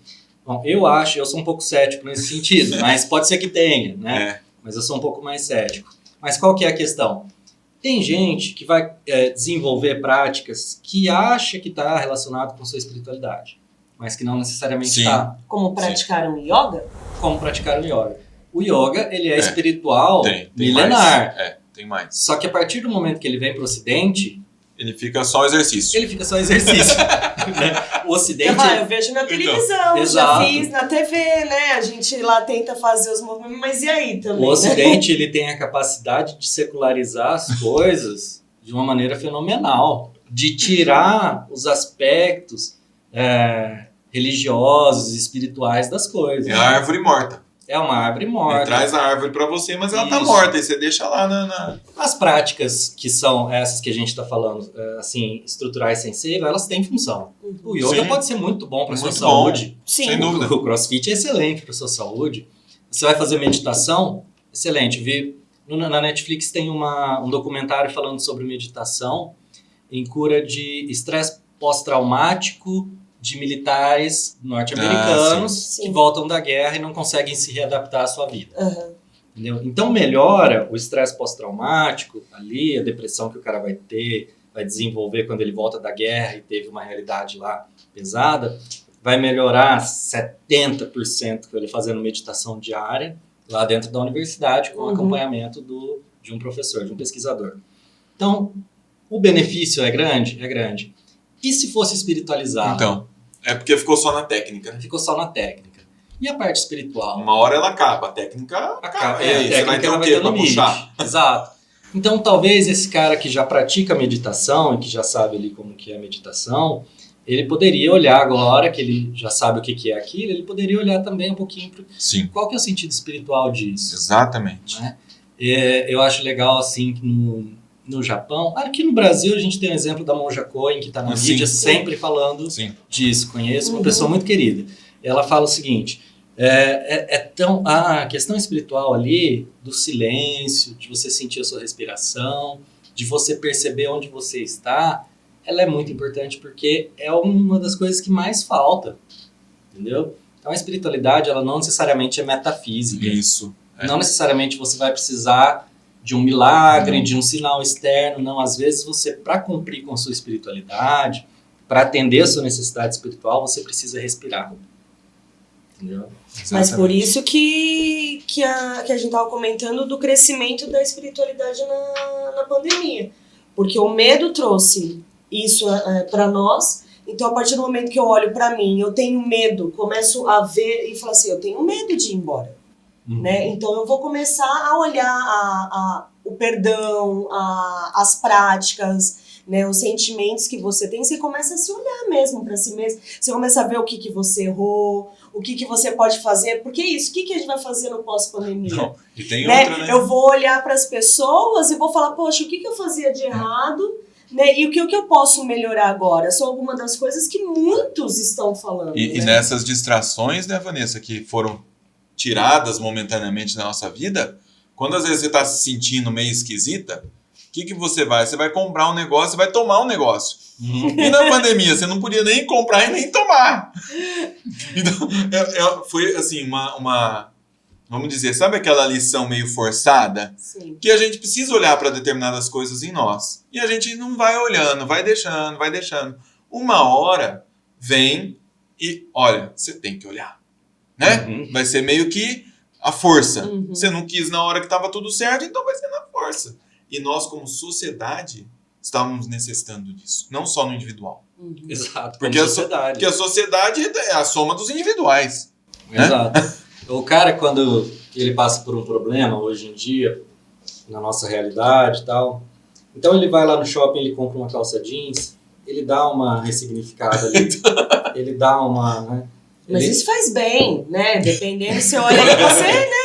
Bom, eu sou um pouco cético nesse sentido, mas pode ser que tenha, né? Mas eu sou um pouco mais cético. Mas qual que é a questão? Tem gente que vai desenvolver práticas que acha que está relacionado com sua espiritualidade, mas que não necessariamente está. Como praticar um yoga? Como praticar o yoga. O yoga, ele é espiritual, tem milenar. Mais. Tem mais. Só que a partir do momento que ele vem para o Ocidente, ele fica só exercício. ele fica só exercício. O Ocidente... Eu vejo na televisão, já fiz na TV, né? A gente lá tenta fazer os movimentos, mas e aí também? O Ocidente, ele tem a capacidade de secularizar as coisas de uma maneira fenomenal. De tirar os aspectos religiosos, espirituais das coisas. É a árvore morta. É uma árvore morta. Ele traz a árvore para você, mas ela tá morta. E você deixa lá na... As práticas que são essas que a gente está falando, assim, estruturais sensíveis, elas têm função. O yoga pode ser muito bom para sua saúde. Sim. Sem dúvida. O CrossFit é excelente para sua saúde. Você vai fazer meditação, excelente. Na Netflix tem um documentário falando sobre meditação em cura de estresse pós-traumático de militares norte-americanos que voltam da guerra e não conseguem se readaptar à sua vida. Entendeu? Então melhora o estresse pós-traumático ali, a depressão que o cara vai desenvolver quando ele volta da guerra e teve uma realidade lá pesada, vai melhorar 70% com ele fazendo meditação diária lá dentro da universidade com acompanhamento de um professor, de um pesquisador. Então, o benefício é grande? É grande. E se fosse espiritualizado? Então, é porque ficou só na técnica, né? Ficou só na técnica. E a parte espiritual? Uma hora ela acaba, a técnica acaba. A técnica vai ter no puxar. Exato. Então, talvez esse cara que já pratica meditação e que já sabe ali como que é a meditação, ele poderia olhar agora, que ele já sabe o que é aquilo, ele poderia olhar também um pouquinho para qual que é o sentido espiritual disso. Exatamente. Né? Eu acho legal, assim, que no Japão, aqui no Brasil a gente tem o exemplo da Monja Coen, que está na mídia sempre falando disso. Conheço uma pessoa muito querida. Ela fala o seguinte, a questão espiritual ali, do silêncio, de você sentir a sua respiração, de você perceber onde você está, ela é muito importante porque é uma das coisas que mais falta, entendeu? Então a espiritualidade, ela não necessariamente é metafísica. Isso. Não necessariamente você vai precisar de um milagre, de um sinal externo, não. Às vezes você, para cumprir com a sua espiritualidade, para atender a sua necessidade espiritual, você precisa respirar. Entendeu? Mas por isso que a gente estava comentando do crescimento da espiritualidade na pandemia. Porque o medo trouxe isso para nós. Então, a partir do momento que eu olho para mim, eu tenho medo, começo a ver e falo assim, eu tenho medo de ir embora. Né? Então, eu vou começar a olhar o perdão, as práticas, né, os sentimentos que você tem. Você começa a se olhar mesmo para si mesmo. Você começa a ver o que você errou, o que você pode fazer. Porque é isso, o que a gente vai fazer no pós-pandemia? E tem né? outra, né? Eu vou olhar para as pessoas e vou falar, poxa, o que eu fazia de errado? Né? E o que eu posso melhorar agora? São algumas das coisas que muitos estão falando. E nessas distrações, né, Vanessa, que foram tiradas momentaneamente da nossa vida, quando às vezes você está se sentindo meio esquisita, o que você vai? Você vai comprar um negócio, você vai tomar um negócio. E na pandemia, você não podia nem comprar e nem tomar. Então, foi assim, vamos dizer, sabe aquela lição meio forçada? Sim. Que a gente precisa olhar para determinadas coisas em nós. E a gente não vai olhando, vai deixando. Uma hora vem e, olha, você tem que olhar. Né? Vai ser meio que a força. Você não quis na hora que estava tudo certo, então vai ser na força. E nós, como sociedade, estávamos necessitando disso. Não só no individual. Exato, porque a sociedade é a soma dos individuais. Exato. Né? O cara, quando ele passa por um problema, hoje em dia, na nossa realidade e tal, então ele vai lá no shopping, ele compra uma calça jeans, ele dá uma ressignificada ali, ele dá uma... Né? Mas isso faz bem, né? Dependendo, você olha ali,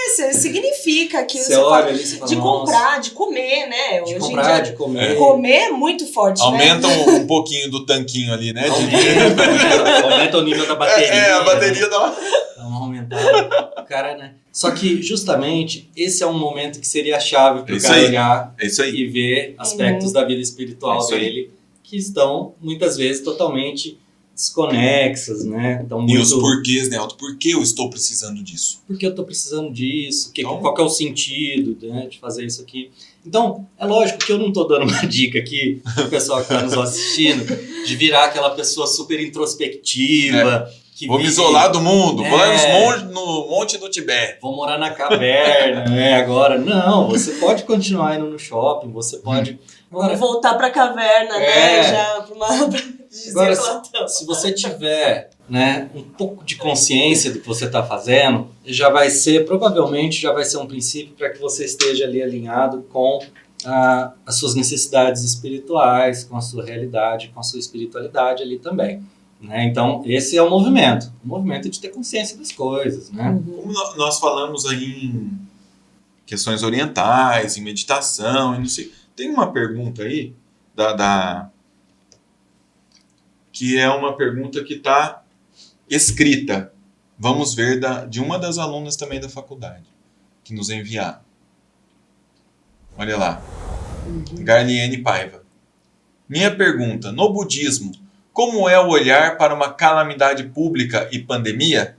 você significa aquilo. Você olha ali, você fala, de comprar, de comer, né? De comprar, de comer. Comer é muito forte, aumenta né? um pouquinho do tanquinho ali, né? Aumenta o nível da bateria. A bateria dá uma aumentada. O cara, né? Só que, justamente, esse é um momento que seria a chave para o cara olhar e ver aspectos da vida espiritual dele que estão, muitas vezes, totalmente desconexas, né? Então, e os porquês, né, Elton? Por que eu estou precisando disso? Por que eu estou precisando disso? Qual que é o sentido, né, de fazer isso aqui? Então, é lógico que eu não estou dando uma dica aqui pro pessoal que está nos assistindo de virar aquela pessoa super introspectiva. Vou me isolar do mundo, vou lá no Monte do Tibete. Vou morar na caverna, agora. Não, você pode continuar indo no shopping, você pode... Agora, voltar para a caverna, né? Já para uma... Agora, se você tiver, né, um pouco de consciência do que você está fazendo, provavelmente já vai ser um princípio para que você esteja ali alinhado com as suas necessidades espirituais, com a sua realidade, com a sua espiritualidade ali também. Né? Então, esse é o movimento de ter consciência das coisas. Né? Como nós falamos aí em questões orientais, em meditação, e não sei, tem uma pergunta aí que é uma pergunta que está escrita. Vamos ver de uma das alunas também da faculdade, que nos enviaram. Olha lá. Garliene Paiva. Minha pergunta, no budismo, como é o olhar para uma calamidade pública e pandemia?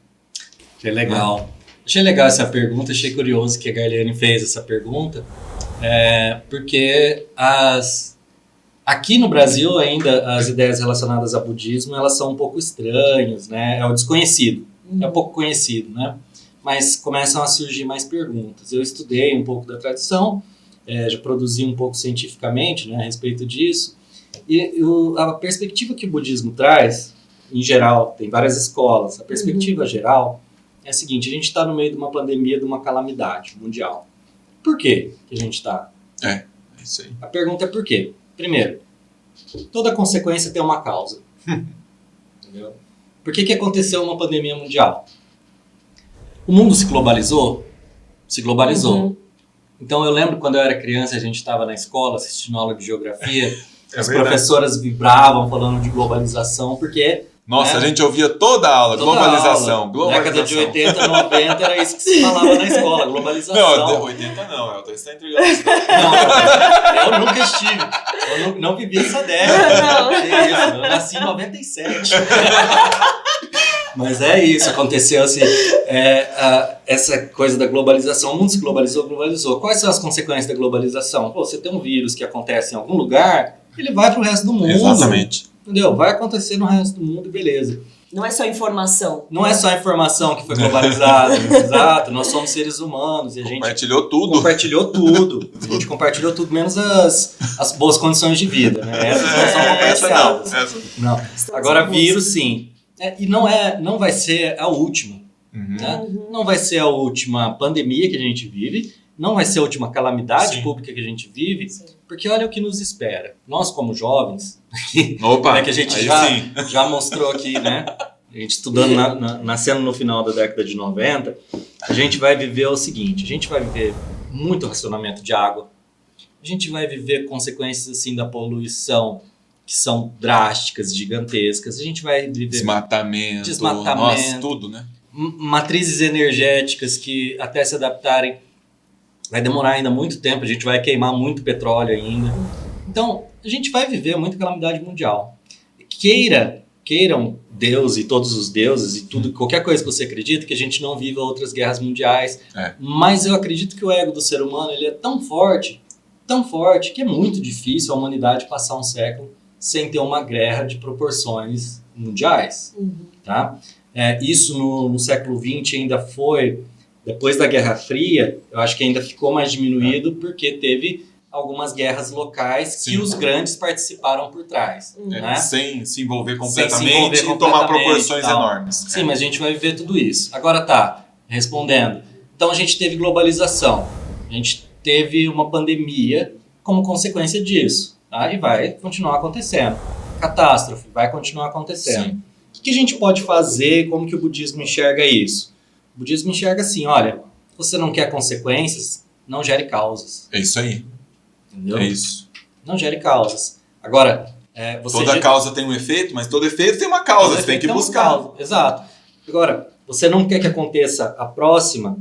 Que legal. Achei legal essa pergunta, achei curioso que a Garliene fez essa pergunta, porque aqui no Brasil ainda as ideias relacionadas ao budismo elas são um pouco estranhas, né? É o desconhecido, é pouco conhecido, né? Mas começam a surgir mais perguntas. Eu estudei um pouco da tradição, já produzi um pouco cientificamente, né, a respeito disso, e a perspectiva que o budismo traz, em geral, tem várias escolas, a perspectiva geral é a seguinte: a gente está no meio de uma pandemia, de uma calamidade mundial. Por quê que a gente está? Isso aí. A pergunta é por quê? Primeiro, toda consequência tem uma causa. Entendeu? Por que aconteceu uma pandemia mundial? O mundo se globalizou? Se globalizou. Uhum. Então eu lembro quando eu era criança, a gente estava na escola assistindo aula de geografia, as verdade. professoras vibravam falando de globalização, porque... Nossa, né? a gente ouvia toda a aula, Toda globalização, aula. globalização. Década de 80, 90, era isso que se falava na escola, globalização. Não, 80 não, Elton, você está entregando isso. Não, eu nunca estive. Eu não vivi essa década. Não. É isso, eu nasci em 97. Mas é isso, aconteceu assim, essa coisa da globalização, o mundo se globalizou. Quais são as consequências da globalização? Pô, você tem um vírus que acontece em algum lugar, ele vai para o resto do mundo. Exatamente. Entendeu? Vai acontecer no resto do mundo e beleza. Não é só informação. Não é só a informação que foi globalizada, exato, nós somos seres humanos e a gente Compartilhou tudo. compartilhou tudo. A gente compartilhou tudo, menos as boas condições de vida, né? Essas não são compartilhadas. Essa Não. Estamos Agora, em vírus, sim. E não vai ser a última. Uhum. Né? Não vai ser a última pandemia que a gente vive, não vai ser a última calamidade Sim. pública que a gente vive, Sim. porque olha o que nos espera. Nós, como jovens, Opa, que a gente aí já, sim. já mostrou aqui, né? A gente estudando, nascendo no final da década de 90, a gente vai viver o seguinte, a gente vai viver muito racionamento de água, a gente vai viver consequências assim da poluição, que são drásticas, gigantescas, a gente vai viver Desmatamento. Desmatamento. Nossa, tudo, né? matrizes energéticas que até se adaptarem vai demorar ainda muito tempo, a gente vai queimar muito petróleo ainda. Então, a gente vai viver muita calamidade mundial. Queiram Deus e todos os deuses e tudo, qualquer coisa que você acredita, que a gente não viva outras guerras mundiais. Mas eu acredito que o ego do ser humano ele é tão forte, que é muito difícil a humanidade passar um século sem ter uma guerra de proporções mundiais. Tá? Isso no século XX ainda foi, depois da Guerra Fria, eu acho que ainda ficou mais diminuído porque teve algumas guerras locais que os grandes participaram por trás. Né? Sem se envolver Sem se completamente envolver e tomar completamente proporções e tal. enormes. Sim, mas a gente vai viver tudo isso. Agora tá, respondendo. Então a gente teve globalização, a gente teve uma pandemia como consequência disso, tá? E vai continuar acontecendo. Catástrofe vai continuar acontecendo. Sim. O que a gente pode fazer? Como que o budismo enxerga isso? O budismo enxerga assim, olha, se você não quer consequências, não gere causas. É isso aí. Entendeu? É isso. Não gere causas. Agora, Toda causa tem um efeito, mas todo efeito tem uma causa, você tem que buscar. Exato. Agora, você não quer que aconteça a próxima,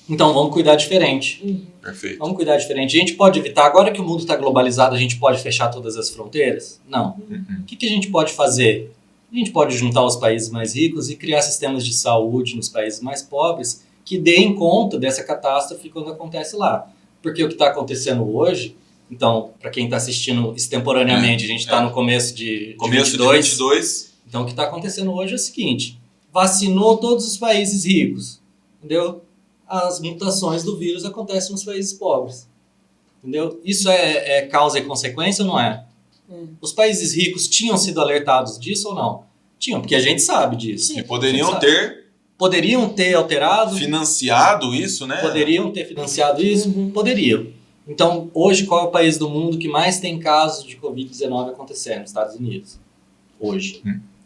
então vamos cuidar diferente. Perfeito. Vamos cuidar diferente. A gente pode evitar, agora que o mundo está globalizado, a gente pode fechar todas as fronteiras? Não. O que a gente pode fazer? A gente pode juntar os países mais ricos e criar sistemas de saúde nos países mais pobres que deem conta dessa catástrofe quando acontece lá. Porque o que está acontecendo hoje, então, para quem está assistindo extemporaneamente, a gente está no começo de 22. Então, o que está acontecendo hoje é o seguinte, vacinou todos os países ricos, entendeu? As mutações do vírus acontecem nos países pobres, entendeu? Isso é causa e consequência ou não é? Os países ricos tinham sido alertados disso ou não? Tinham, porque a gente sabe disso. E poderiam ter alterado, financiado isso, né? poderiam ter financiado isso, poderiam. Então, hoje, qual é o país do mundo que mais tem casos de Covid-19 acontecendo? Estados Unidos. Hoje.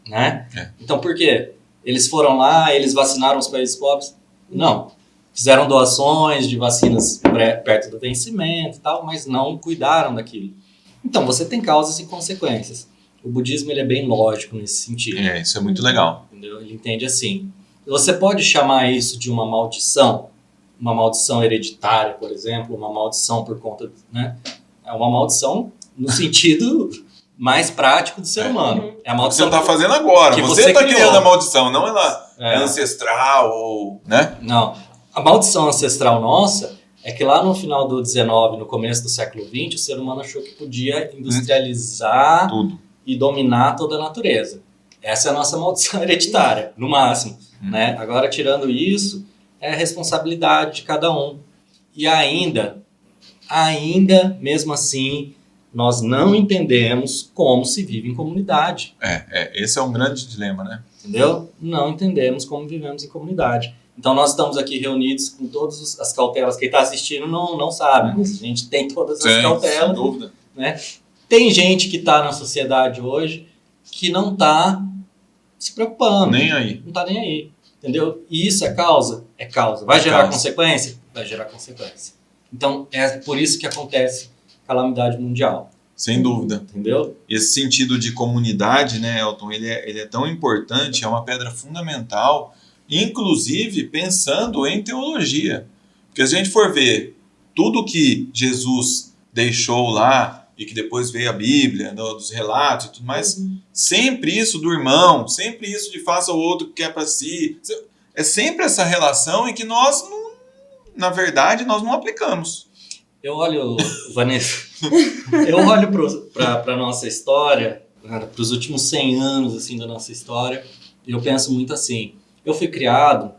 Né? Então, por quê? Eles foram lá, eles vacinaram os países pobres? Não. Fizeram doações de vacinas perto do vencimento e tal, mas não cuidaram daquilo. Então, você tem causas e consequências. O budismo ele é bem lógico nesse sentido. Isso é muito legal. Entendeu? Ele entende assim. Você pode chamar isso de uma maldição hereditária, por exemplo, uma maldição por conta... Né? É uma maldição no sentido mais prático do ser humano. É a O que você maldição não está fazendo agora. que Você você está criou. criando a maldição, não ela É. é ancestral ou... né? Não. A maldição ancestral nossa é que lá no final do 19, no começo do século 20, o ser humano achou que podia industrializar Tudo. e dominar toda a natureza. Essa é a nossa maldição hereditária, no máximo. Né? Agora, tirando isso, é a responsabilidade de cada um. E ainda, mesmo assim, nós não entendemos como se vive em comunidade. Esse é um grande dilema, né? Entendeu? Não entendemos como vivemos em comunidade. Então nós estamos aqui reunidos com todas as cautelas. Quem está assistindo não sabe, mas a gente tem todas as cautelas. Sem dúvida. Né? Tem gente que está na sociedade hoje que não está se preocupando. Nem aí. Não está nem aí. Entendeu? E isso é causa? É causa. Vai gerar consequência? Vai gerar consequência. Então é por isso que acontece calamidade mundial. Sem dúvida. Entendeu? Esse sentido de comunidade, né, Elton, ele é tão importante, é uma pedra fundamental, inclusive pensando em teologia. Porque se a gente for ver tudo que Jesus deixou lá, e que depois veio a Bíblia, dos relatos e tudo mais, sempre isso do irmão, sempre isso de faça o outro que quer para si, é sempre essa relação em que nós, na verdade, nós não aplicamos. Eu olho, Vanessa, eu olho para a nossa história, para os últimos 100 anos assim, da nossa história, e eu penso muito assim. Eu fui criado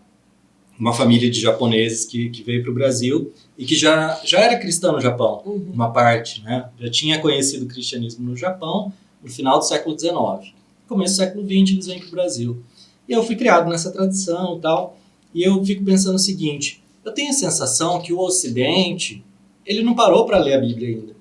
numa família de japoneses que veio para o Brasil e que já era cristã no Japão, uma parte, né? Já tinha conhecido o cristianismo no Japão no final do século XIX. No começo do século XX eles vêm para o Brasil. E eu fui criado nessa tradição e tal, e eu fico pensando o seguinte, eu tenho a sensação que o Ocidente, ele não parou para ler a Bíblia ainda.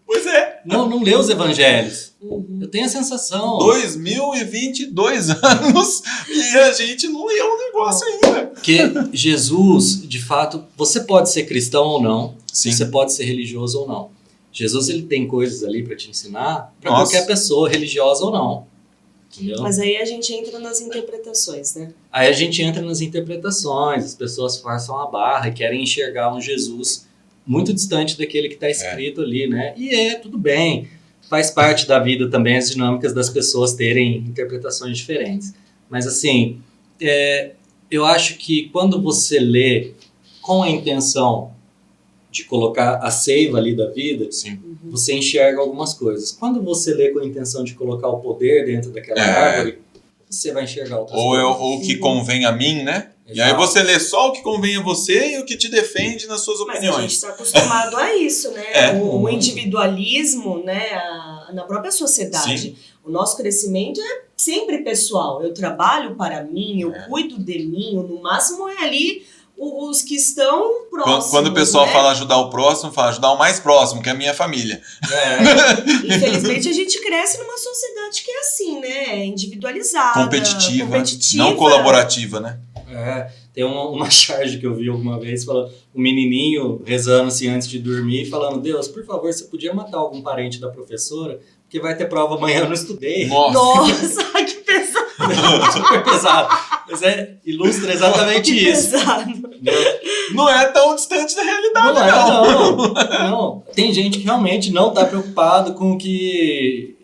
Pois é. Não leu os evangelhos. Eu tenho a sensação... 2022 anos e a gente não leu o negócio ainda. Que Jesus, de fato, você pode ser cristão ou não, Sim. Você pode ser religioso ou não. Jesus, ele tem coisas ali para te ensinar para qualquer pessoa, religiosa ou não. Entendeu? Mas aí a gente entra nas interpretações, né? Aí a gente entra nas interpretações, as pessoas forçam a barra e querem enxergar um Jesus muito distante daquele que está escrito ali, né? E tudo bem, faz parte da vida também as dinâmicas das pessoas terem interpretações diferentes. Mas assim, eu acho que quando você lê com a intenção de colocar a seiva ali da vida, Sim. Você enxerga algumas coisas. Quando você lê com a intenção de colocar o poder dentro daquela árvore, você vai enxergar outras coisas. Ou o que convém a mim, né? Exato. E aí você lê só o que convém a você e o que te defende nas suas Mas a gente opiniões. está acostumado a isso, né? É. O individualismo, né? Na própria sociedade. Sim. O nosso crescimento é sempre pessoal. Eu trabalho para mim, eu cuido de mim, no máximo é ali os que estão próximos. Quando o pessoal né? fala ajudar o próximo, fala ajudar o mais próximo, que é a minha família. Infelizmente a gente cresce numa sociedade que é assim, né? Individualizada, Competitiva, não colaborativa, né? Tem uma charge que eu vi alguma vez, falando, um menininho rezando assim antes de dormir, falando, Deus, por favor, você podia matar algum parente da professora? Porque vai ter prova amanhã, eu não estudei. Nossa, que pesado. Super pesado. Mas ilustra exatamente Que isso. pesado. Não é tão distante da realidade, Não. Tem gente que realmente não está preocupado com o que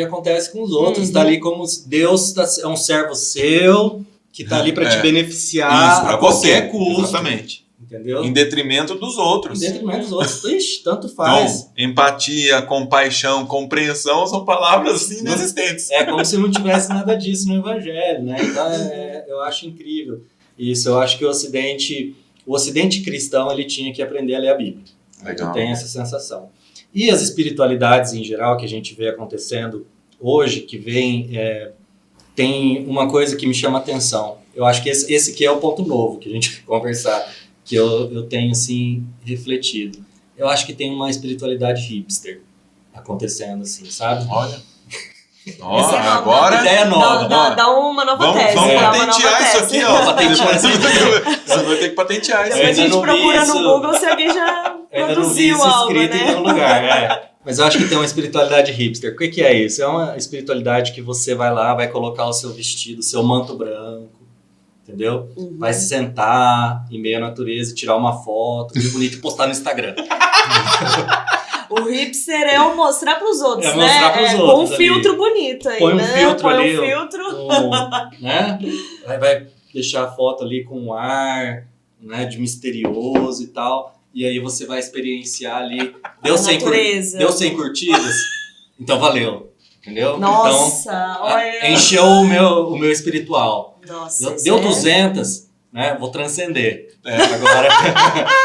acontece com os outros. Está ali como Deus é um servo seu, que está ali para te beneficiar Isso, pra a qualquer você, custo. Exatamente. Entendeu? Em detrimento dos outros. Em detrimento dos outros. Ixi, tanto faz. Então, empatia, compaixão, compreensão são palavras assim, inexistentes. É como se não tivesse nada disso no Evangelho, né? Então, eu acho incrível isso. Eu acho que o Ocidente cristão, ele tinha que aprender a ler a Bíblia. Legal. Eu tenho essa sensação. E as espiritualidades em geral que a gente vê acontecendo hoje, que tem uma coisa que me chama a atenção. Eu acho que esse aqui é o ponto novo que a gente vai conversar, que eu tenho, assim, refletido. Eu acho que tem uma espiritualidade hipster acontecendo, assim, sabe? Olha. Essa é nova. Agora... Ideia nova. Dá uma nova tese. Vamos dá uma patentear nova isso tese. aqui, ó. Patentear isso aqui. Você vai ter que patentear isso Depois a ainda gente não vi procura isso. no Google se alguém já Eu ainda não vi produziu isso algo, escrito em né? nenhum lugar. Mas eu acho que tem uma espiritualidade hipster. O que é isso? É uma espiritualidade que você vai lá, vai colocar o seu vestido, o seu manto branco, entendeu? Vai se sentar em meio à natureza e tirar uma foto bonita e postar no Instagram. O hipster é o mostrar pros outros, É né? mostrar pros Com outros um ali. filtro bonito aí, Põe um né? filtro Põe ali, um ó. filtro. Né? Aí vai deixar a foto ali com um ar, né, de misterioso e tal. E aí você vai experienciar ali. Deu 100 curtidas? Então valeu. Entendeu? Nossa, Então, olha. encheu o meu espiritual. Nossa, Deu 200, né? Vou transcender. Agora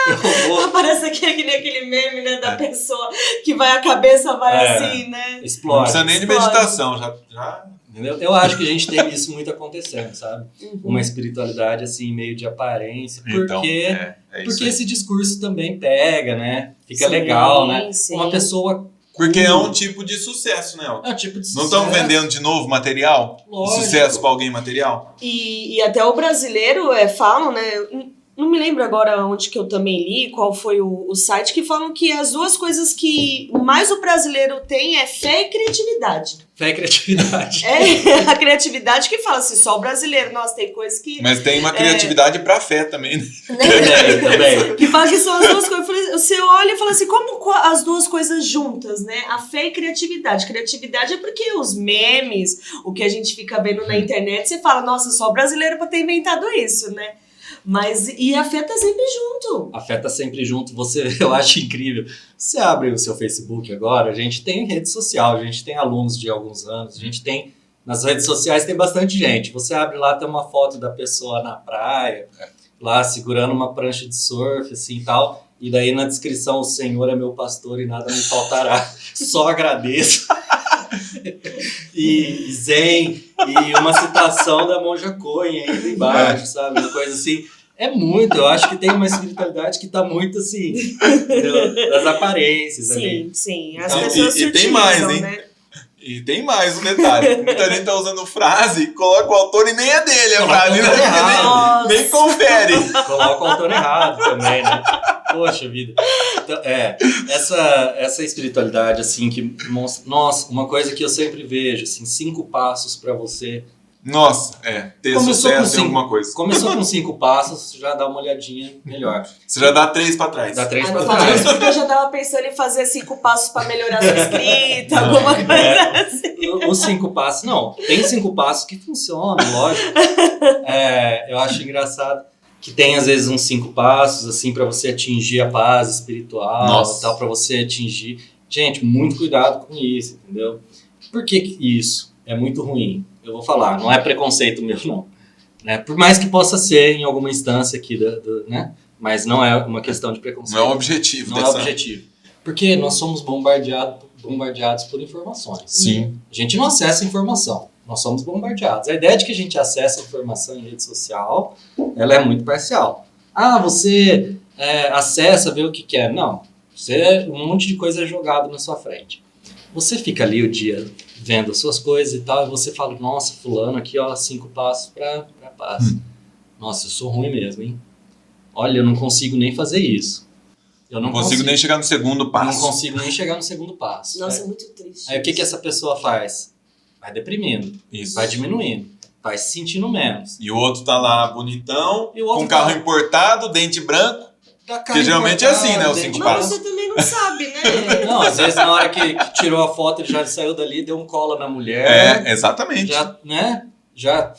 eu vou Parece aquele meme, né, da pessoa que vai, a cabeça vai assim, né? Não explorar. precisa nem de Explode. meditação, já Entendeu? Eu acho que a gente tem isso muito acontecendo, sabe? Uma espiritualidade, assim, meio de aparência. Porque, Então, é isso porque aí. esse discurso também pega, né? Fica Sim, legal, né? sim. Uma pessoa... Porque é um tipo de sucesso, né, Elton? É um tipo de Não sucesso. estamos vendendo de novo material? Lógico. Sucesso para alguém material? E até o brasileiro falam, né? Não me lembro agora onde que eu também li, qual foi o site, que falam que as duas coisas que mais o brasileiro tem é fé e criatividade. Fé e criatividade. É a criatividade que fala assim, só o brasileiro, nossa, tem coisas que... Mas tem uma criatividade para fé também, né? Também. Que fala que são as duas coisas. Eu falei, você olha e fala assim, como as duas coisas juntas, né? A fé e criatividade. Criatividade é porque os memes, o que a gente fica vendo na internet, você fala, nossa, só o brasileiro pra ter inventado isso, né? Mas, e a fé tá sempre junto. A fé tá sempre junto. Eu acho incrível. Você abre o seu Facebook agora, a gente tem rede social, a gente tem alunos de alguns anos, a gente tem... Nas redes sociais tem bastante gente. Você abre lá, tem uma foto da pessoa na praia, lá segurando uma prancha de surf, assim e tal. E daí na descrição, o Senhor é meu pastor e nada me faltará. Só agradeço. E zen, e uma citação da Monja Coen ainda embaixo, sabe? Uma coisa assim. É muito, eu acho que tem uma espiritualidade que tá muito assim, das aparências ali. Sim. As Então, pessoas e se tem utilizam, mais, hein? né? E tem mais um detalhe. Muita gente tá usando frase, coloca o autor e nem é dele a Coloca frase, o autor errado. nem confere. Coloca o autor errado também, né? Poxa vida. Então, essa espiritualidade, assim, que mostra... Nossa, uma coisa que eu sempre vejo, assim, 5 passos pra você... Nossa, ter Começou sucesso com em cinco. alguma coisa. Começou com 5 passos, já dá uma olhadinha melhor. Você já dá 3 pra trás. Dá 3 Ah, pra não fala trás. isso porque eu já tava pensando em fazer 5 passos pra melhorar sua escrita, alguma coisa assim. Os 5 passos, não, tem 5 passos que funcionam, lógico. Eu acho engraçado que tem às vezes uns 5 passos assim para você atingir a paz espiritual, Nossa. tal, para você atingir. Gente, muito cuidado com isso, entendeu? Por que isso é muito ruim? Eu vou falar, não é preconceito meu não, né? Por mais que possa ser em alguma instância aqui né? Mas não é uma questão de preconceito. Não é o objetivo Não é o objetivo. Porque nós somos bombardeados por informações. Sim. A gente não acessa informação, nós somos bombardeados. A ideia de que a gente acessa informação em rede social, ela é muito parcial. Ah, você acessa, vê o que quer. Não, um monte de coisa é jogado na sua frente. Você fica ali o dia vendo as suas coisas e tal, e você fala, nossa, fulano aqui, ó, 5 passos pra paz. Nossa, eu sou ruim mesmo, hein? Olha, eu não consigo nem fazer isso. Eu Não consigo nem chegar no segundo passo. Não consigo nem chegar no segundo passo. Nossa, é muito triste. Aí o que essa pessoa faz? Vai deprimindo, Isso. vai diminuindo, vai se sentindo menos. E o outro tá lá bonitão, E o outro com carro tá- importado, dente branco. Tá Porque geralmente é assim, né, os dente 5 Mas passos. você também não sabe, né? Não, às vezes na hora que tirou a foto ele já saiu dali, deu um colo na mulher, Exatamente. já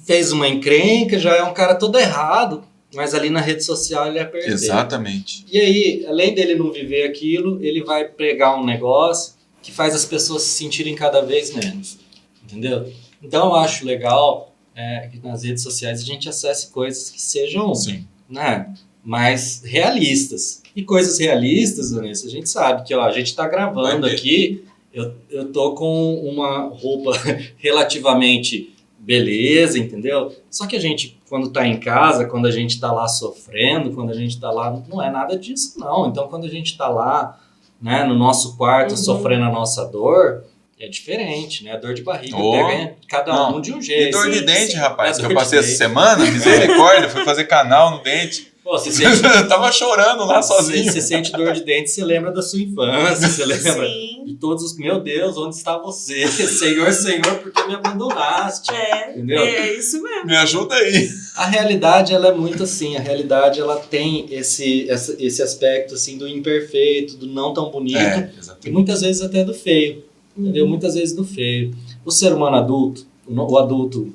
fez uma encrenca, já é um cara todo errado, mas ali na rede social ele é perfeito. Exatamente. E aí, além dele não viver aquilo, ele vai pregar um negócio que faz as pessoas se sentirem cada vez menos, entendeu? Então eu acho legal que nas redes sociais a gente acesse coisas que sejam, Sim. né, mais realistas. E coisas realistas, Vanessa, a gente sabe que a gente está gravando Vai ver. aqui, eu tô com uma roupa relativamente beleza, entendeu? Só que a gente, quando tá em casa, quando a gente tá lá sofrendo, quando a gente tá lá, não é nada disso, não. Então, quando a gente tá lá, né, no nosso quarto, sofrendo a nossa dor, é diferente, né? A dor de barriga pega cada um de um E jeito. dor de Sim, dente, sim. rapaz, É que eu dor de passei essa dente. semana, misericórdia, fui fazer canal no dente. Pô, você sente, Eu tava chorando lá sozinho. você sente dor de dente, você lembra da sua infância, você lembra Sim. de todos os... Meu Deus, onde está você? Senhor, Senhor, por que me abandonaste? Entendeu? É isso mesmo. Me ajuda aí. A realidade, ela é muito assim, a realidade, ela tem esse aspecto, assim, do imperfeito, do não tão bonito, e exatamente. muitas vezes até do feio, entendeu? Muitas vezes do feio. O ser humano adulto, o adulto,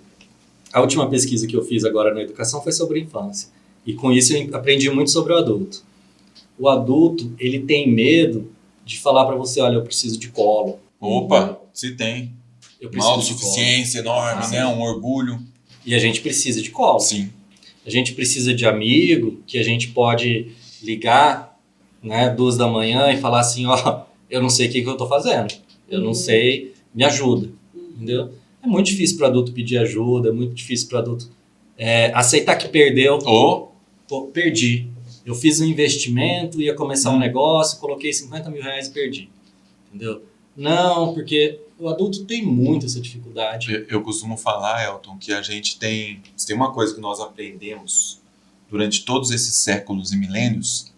a última pesquisa que eu fiz agora na educação foi sobre a infância, e com isso eu aprendi muito sobre o adulto. O adulto, ele tem medo de falar pra você, olha, eu preciso de colo, Opa, se tem. eu Uma preciso de colo. autossuficiência enorme, né? Um orgulho. E a gente precisa de colo. Sim. A gente precisa de amigo que a gente pode ligar, né, 2 da manhã e falar assim, ó, eu não sei o que eu tô fazendo, eu não sei, me ajuda, entendeu? É muito difícil para o adulto pedir ajuda, é muito difícil para o adulto aceitar que perdeu. Pô, perdi. Eu fiz um investimento, ia começar um negócio, coloquei 50 mil reais e perdi. Entendeu? Não, porque o adulto tem muito essa dificuldade. Eu costumo falar, Elton, que a gente tem uma coisa que nós aprendemos durante todos esses séculos e milênios,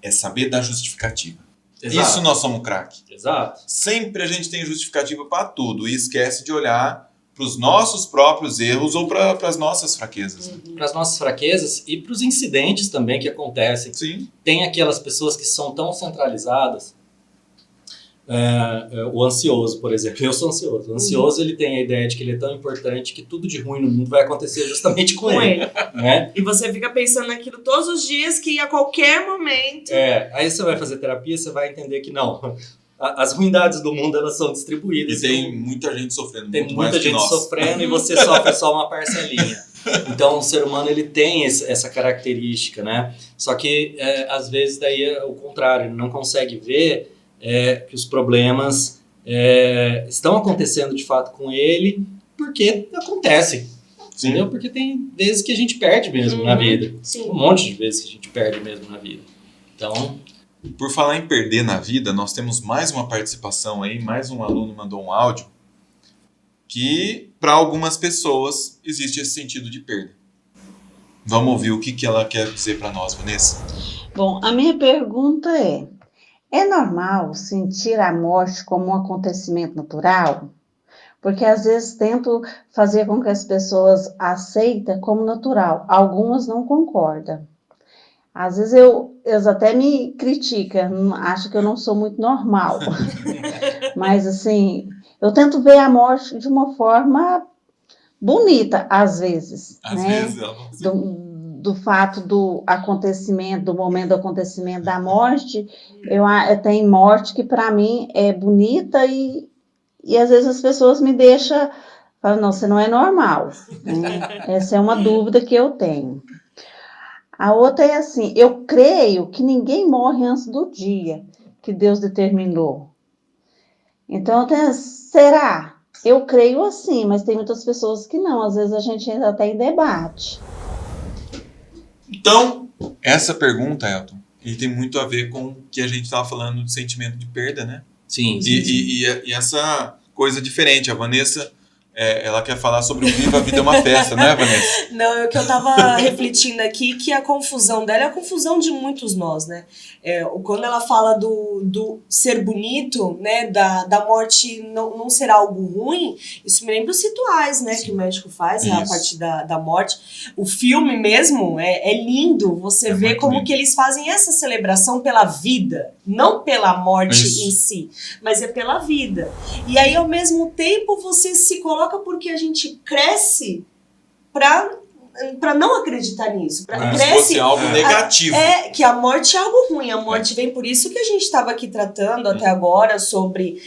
é saber dar justificativa. Exato. Isso nós somos craque. Exato. Sempre a gente tem justificativa para tudo e esquece de olhar para os nossos próprios erros ou para as nossas fraquezas. Né? Para as nossas fraquezas e para os incidentes também que acontecem. Sim. Tem aquelas pessoas que são tão centralizadas. O ansioso, por exemplo. Eu sou ansioso. O ansioso, ele tem a ideia de que ele é tão importante que tudo de ruim no mundo vai acontecer justamente com ele. Né? E você fica pensando naquilo todos os dias, que a qualquer momento... Aí você vai fazer terapia, você vai entender que não. As ruindades do mundo, elas são distribuídas. E tem muita gente sofrendo. Tem muito muita mais gente que nós. sofrendo e você sofre só uma parcelinha. Então, o ser humano, ele tem essa característica, né? Só que, às vezes, daí é o contrário. Ele não consegue ver que os problemas estão acontecendo, de fato, com ele, porque acontecem. Sim. Entendeu? Porque tem vezes que a gente perde mesmo na vida. Sim. Um monte de vezes que a gente perde mesmo na vida. Então... Por falar em perder na vida, nós temos mais uma participação aí, mais um aluno mandou um áudio, que para algumas pessoas existe esse sentido de perda. Vamos ouvir o que ela quer dizer para nós, Vanessa? Bom, a minha pergunta é normal sentir a morte como um acontecimento natural? Porque às vezes tento fazer com que as pessoas aceitem como natural, algumas não concordam. Às vezes eles até me criticam, acham que eu não sou muito normal. Mas, assim, eu tento ver a morte de uma forma bonita, às vezes. Às né? vezes ela Do fato do acontecimento, do momento do acontecimento da morte, eu tenho morte que, para mim, é bonita e às vezes as pessoas me deixam, falam, não, você não é normal. Né? Essa é uma dúvida que eu tenho. A outra é assim, eu creio que ninguém morre antes do dia que Deus determinou. Então, será? Eu creio assim, mas tem muitas pessoas que não. Às vezes a gente ainda está em debate. Então, essa pergunta, Elton, ele tem muito a ver com o que a gente estava falando de sentimento de perda, né? Sim. E essa coisa diferente. A Vanessa, ela quer falar sobre o Viva a Vida é uma Festa, não é, Vanessa? Não, é o que eu tava refletindo aqui, que a confusão dela é a confusão de muitos nós, né? Quando ela fala do ser bonito, né, da morte não ser algo ruim, isso me lembra os rituais, né, que o médico faz, a partir da morte. O filme mesmo é lindo, você vê como lindo. Que eles fazem essa celebração pela vida, não pela morte em si, mas é pela vida. E aí, ao mesmo tempo, você se coloca porque a gente cresce para não acreditar nisso. Se fosse algo negativo. Que a morte é algo ruim. A morte vem por isso que a gente estava aqui tratando até agora sobre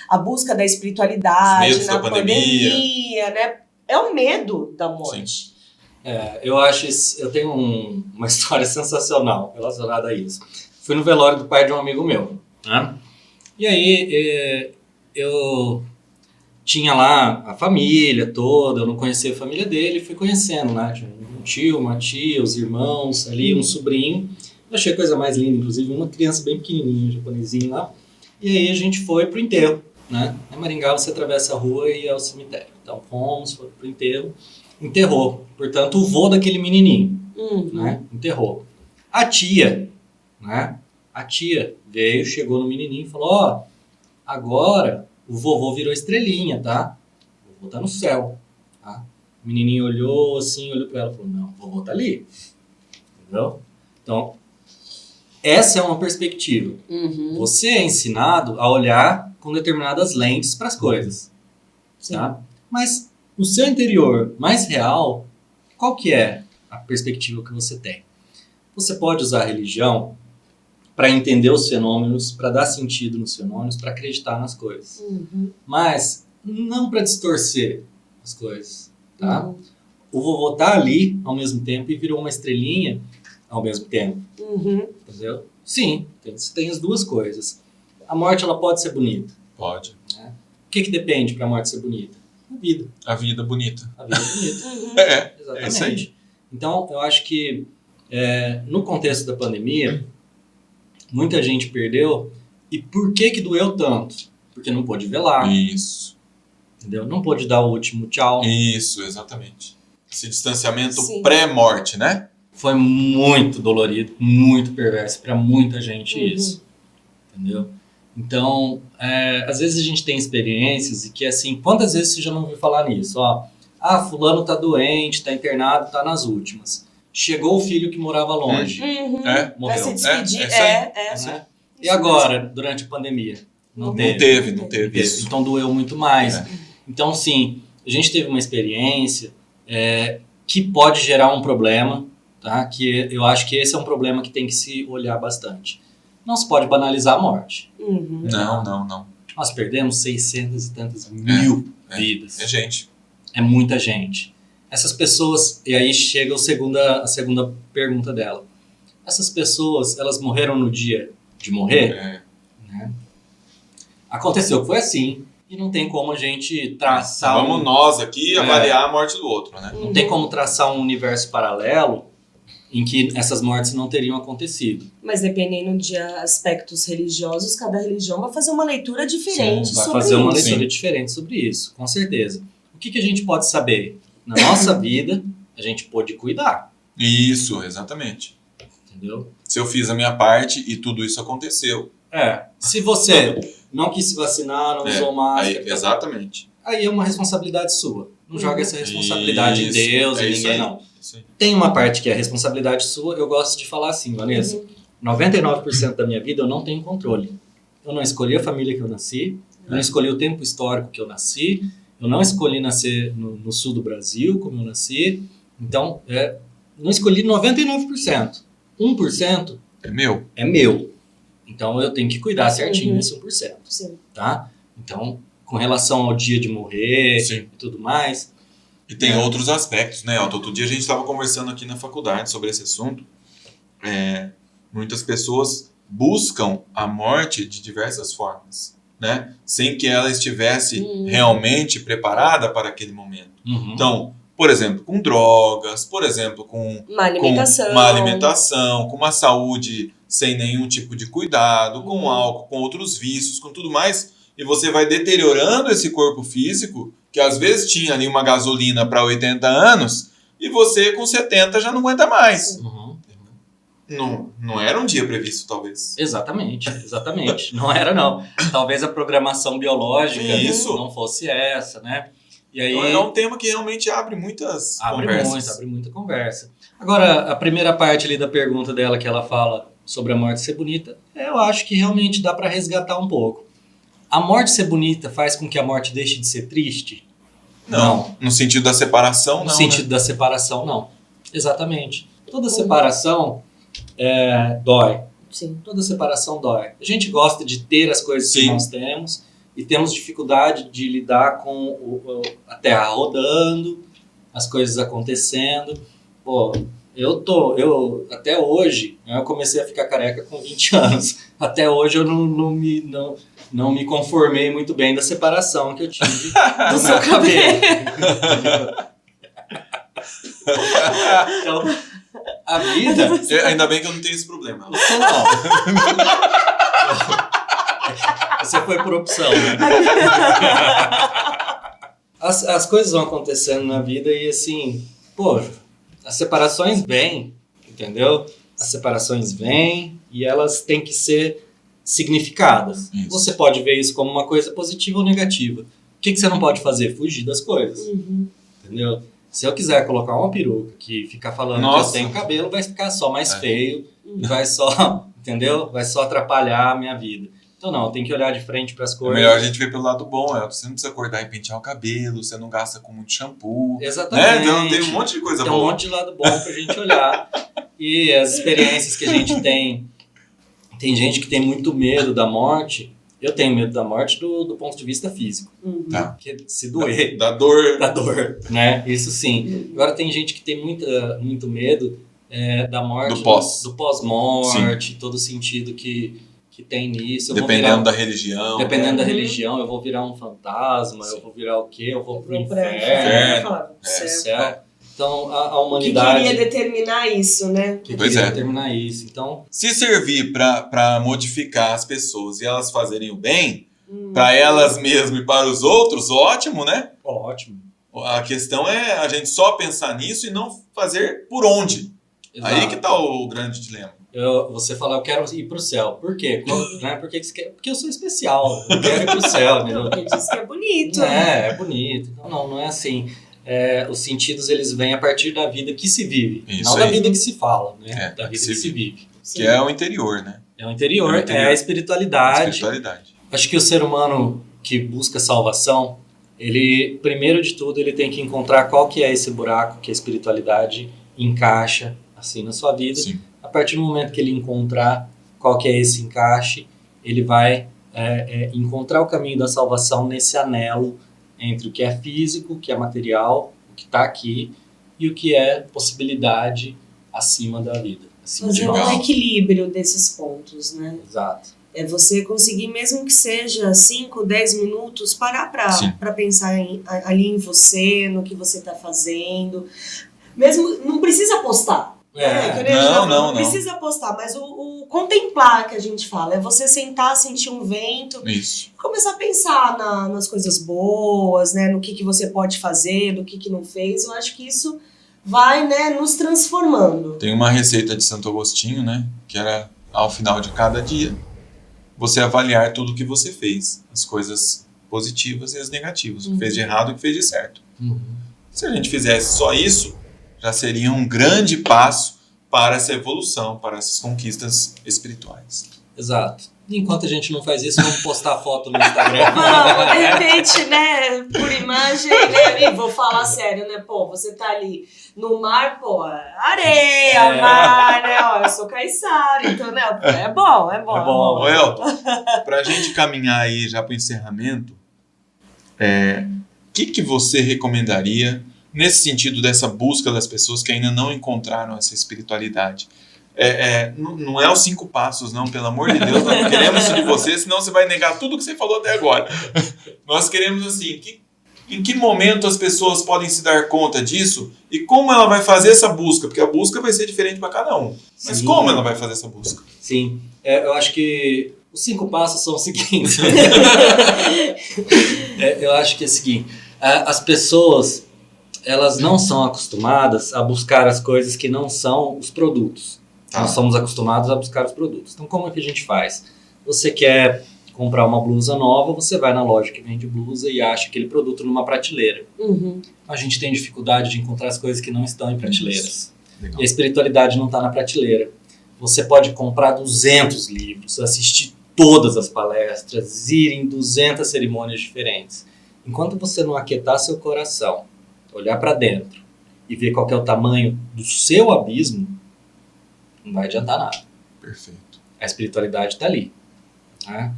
a busca da espiritualidade na pandemia, né? É o medo da morte. Eu tenho uma história sensacional relacionada a isso. Fui no velório do pai de um amigo meu, né? E aí eu tinha lá a família toda, eu não conhecia a família dele, fui conhecendo lá, tinha um tio, uma tia, os irmãos ali, um sobrinho. Eu achei a coisa mais linda, inclusive uma criança bem pequenininha, um japonesinho lá. E aí a gente foi pro enterro, né? Em Maringá você atravessa a rua e é o cemitério. Então fomos, foi pro enterro, enterrou. Portanto, o vô daquele menininho, né? Enterrou. A tia, né? A tia veio, chegou no menininho e falou, agora o vovô virou estrelinha, tá? O vovô tá no céu, tá? O menininho olhou assim, olhou pra ela e falou, não, o vovô tá ali. Entendeu? Então, essa é uma perspectiva. Você é ensinado a olhar com determinadas lentes para as coisas. Tá? Mas no seu interior mais real, qual que é a perspectiva que você tem? Você pode usar a religião para entender os fenômenos, para dar sentido nos fenômenos, para acreditar nas coisas. Mas não para distorcer as coisas. Tá? O vovô tá ali ao mesmo tempo e virou uma estrelinha ao mesmo tempo. Entendeu? Sim, tem as duas coisas. A morte ela pode ser bonita. Pode. Né? O que depende para a morte ser bonita? A vida. A vida bonita. A vida bonita. Uhum. É Exatamente. isso aí. Então, eu acho que no contexto da pandemia, muita gente perdeu. E por que doeu tanto? Porque não pôde velar, Isso. entendeu? Não pôde dar o último tchau. Isso, exatamente. Esse distanciamento Sim. pré-morte, né? Foi muito dolorido, muito perverso para muita gente isso, entendeu? Então, às vezes a gente tem experiências e que, assim, quantas vezes você já não ouviu falar nisso? Ó, fulano tá doente, tá internado, tá nas últimas. Chegou o filho que morava longe, Uhum. É, morreu. Pra se despedir. isso aí. né? E agora, durante a pandemia? Não teve. Não teve isso. Então doeu muito mais. É. Então, sim, a gente teve uma experiência que pode gerar um problema, tá? Que eu acho que esse é um problema que tem que se olhar bastante. Não se pode banalizar a morte. Uhum. Não. Nós perdemos 600 e tantas mil vidas. É gente. É muita gente. Essas pessoas, e aí chega a segunda pergunta dela. Essas pessoas, elas morreram no dia de morrer? É. Né? Aconteceu que foi assim, e não tem como a gente traçar Vamos nós aqui avaliar a morte do outro, né? não tem como traçar um universo paralelo em que essas mortes não teriam acontecido. Mas dependendo de aspectos religiosos, cada religião vai fazer uma leitura diferente Sim, Vai sobre fazer uma isso. leitura diferente sobre isso, com certeza. O que a gente pode saber? Na nossa vida, a gente pode cuidar, Isso, exatamente. entendeu? Se eu fiz a minha parte e tudo isso aconteceu. Se você não quis se vacinar, não usou máscara, Aí, exatamente. aí é uma responsabilidade sua. Não joga essa responsabilidade em Isso, Deus, é em isso ninguém, aí. não. Isso aí. Tem uma parte que é responsabilidade sua, eu gosto de falar assim, Vanessa, 99% da minha vida eu não tenho controle. Eu não escolhi a família que eu nasci, eu não escolhi o tempo histórico que eu nasci, eu não escolhi nascer no sul do Brasil, como eu nasci, então, não escolhi 99%. 1% É meu. é meu. Então, eu tenho que cuidar certinho desse 1%, Sim. tá? Então, com relação ao dia de morrer Sim. e tudo mais, E tem outros aspectos, né, Elton? Outro dia a gente estava conversando aqui na faculdade sobre esse assunto. Muitas pessoas buscam a morte de diversas formas, né? Sem que ela estivesse realmente preparada para aquele momento. Então, por exemplo, com drogas, por exemplo, com Uma alimentação. uma alimentação, com uma saúde sem nenhum tipo de cuidado, com álcool, com outros vícios, com tudo mais, e você vai deteriorando esse corpo físico, que às vezes tinha ali uma gasolina para 80 anos, e você com 70 já não aguenta mais. Não era um dia previsto, talvez. Exatamente. Não era, não. Talvez a programação biológica Isso. não fosse essa, né? E aí Então é um tema que realmente abre muitas conversas. abre muita conversa. Agora, a primeira parte ali da pergunta dela, que ela fala sobre a morte ser bonita, eu acho que realmente dá para resgatar um pouco. A morte ser bonita faz com que a morte deixe de ser triste? Não. No sentido da separação, No não. sentido da separação, não. Exatamente. Toda separação dói. Sim. Toda separação dói. A gente gosta de ter as coisas que Sim. nós temos e temos dificuldade de lidar com a terra rodando, as coisas acontecendo. Pô, eu até hoje, eu comecei a ficar careca com 20 anos. Até hoje eu não me conformei muito bem da separação que eu tive do seu meu cabelo. Então, a vida... Ainda bem que eu não tenho esse problema. Você não. Você foi por opção, né? As coisas vão acontecendo na vida e assim, pô, as separações vêm, entendeu? As separações vêm e elas têm que ser significadas. Isso. Você pode ver isso como uma coisa positiva ou negativa. O que você não pode fazer? Fugir das coisas, entendeu? Se eu quiser colocar uma peruca que ficar falando Nossa. que eu tenho cabelo, vai ficar só mais feio e vai só, entendeu? Vai só atrapalhar a minha vida. Então não, tem que olhar de frente para as É coisas. melhor a gente ver pelo lado bom, Você não precisa acordar e pentear o cabelo, você não gasta com muito shampoo. Exatamente. Né? Então tem um monte de coisa Tem boa. um monte de lado bom pra gente olhar. E as experiências que a gente tem. Tem gente que tem muito medo da morte. Eu tenho medo da morte do ponto de vista físico. Tá. Porque se doer, Da dor. da dor, né? Isso sim. Agora tem gente que tem muito medo da morte. Do pós. Do pós-morte, todo o sentido que que tem nisso. Eu vou Dependendo virar, da religião. dependendo da Uhum. religião, eu vou virar um fantasma, Sim. eu vou virar o quê? Eu vou pro Vou pra inferno. falar, céu. Certo? Então, a O que humanidade... queria determinar isso, né? que Pois queria é. determinar isso. Então, Se servir para modificar as pessoas e elas fazerem o bem, para elas mesmas e para os outros, ótimo, né? ótimo. A questão é a gente só pensar nisso e não fazer por onde. Exato. Aí que tá o grande dilema. Você fala, eu quero ir pro céu. Por quê? Né? Por que que você quer? Porque eu sou especial. Eu quero ir pro céu, entendeu? Porque diz que é bonito. É bonito. Então, não é assim. Os sentidos, eles vêm a partir da vida que se vive. Isso não da aí. vida que se fala, né? É, Da vida que se vive. Que é o interior, né? É o interior, É o interior. é a espiritualidade. Espiritualidade. Acho que o ser humano que busca salvação, ele, primeiro de tudo, ele tem que encontrar qual que é esse buraco que a espiritualidade encaixa assim na sua vida. Sim. A partir do momento que ele encontrar qual que é esse encaixe, ele vai encontrar o caminho da salvação nesse anelo entre o que é físico, o que é material, o que está aqui, e o que é possibilidade acima da vida. Acima de Fazer Legal. um equilíbrio desses pontos, né? Exato. É você conseguir, mesmo que seja 5, 10 minutos, parar Sim. para pensar ali em você, no que você está fazendo. Mesmo, não precisa postar. Que nem a gente Não, já falou, não. precisa postar, mas o contemplar que a gente fala é você sentar, sentir um vento, Isso. começar a pensar nas coisas boas, né, no que você pode fazer, do que não fez. Eu acho que isso vai, né, nos transformando. Tem uma receita de Santo Agostinho, né? Que era ao final de cada dia você avaliar tudo o que você fez, as coisas positivas e as negativas, o que fez de errado e o que fez de certo. Se a gente fizesse só isso, já seria um grande passo para essa evolução, para essas conquistas espirituais. Exato. Enquanto a gente não faz isso, vamos postar foto no Instagram. Não, de repente, né, por imagem, né, e vou falar sério, né, pô, você tá ali no mar, pô, areia, mar, né, ó, eu sou caiçara, então, né, é bom. É bom. Ô Elton, para a gente caminhar aí já para o encerramento, o que você recomendaria nesse sentido dessa busca das pessoas que ainda não encontraram essa espiritualidade? Não é os 5 passos, não, pelo amor de Deus, nós não queremos isso de você, senão você vai negar tudo que você falou até agora. Nós queremos, assim, em que momento as pessoas podem se dar conta disso e como ela vai fazer essa busca, porque a busca vai ser diferente para cada um. Mas Sim. como ela vai fazer essa busca? Sim. Eu acho que os 5 passos são os seguintes. Eu acho que é o seguinte, as pessoas, elas não são acostumadas a buscar as coisas que não são os produtos. Nós somos acostumados a buscar os produtos. Então, como é que a gente faz? Você quer comprar uma blusa nova, você vai na loja que vende blusa e acha aquele produto numa prateleira. A gente tem dificuldade de encontrar as coisas que não estão em prateleiras. Legal. E a espiritualidade não está na prateleira. Você pode comprar 200 livros, assistir todas as palestras, ir em 200 cerimônias diferentes. Enquanto você não aquietar seu coração, olhar para dentro e ver qual que é o tamanho do seu abismo, não vai adiantar nada. Perfeito. A espiritualidade está ali. Né?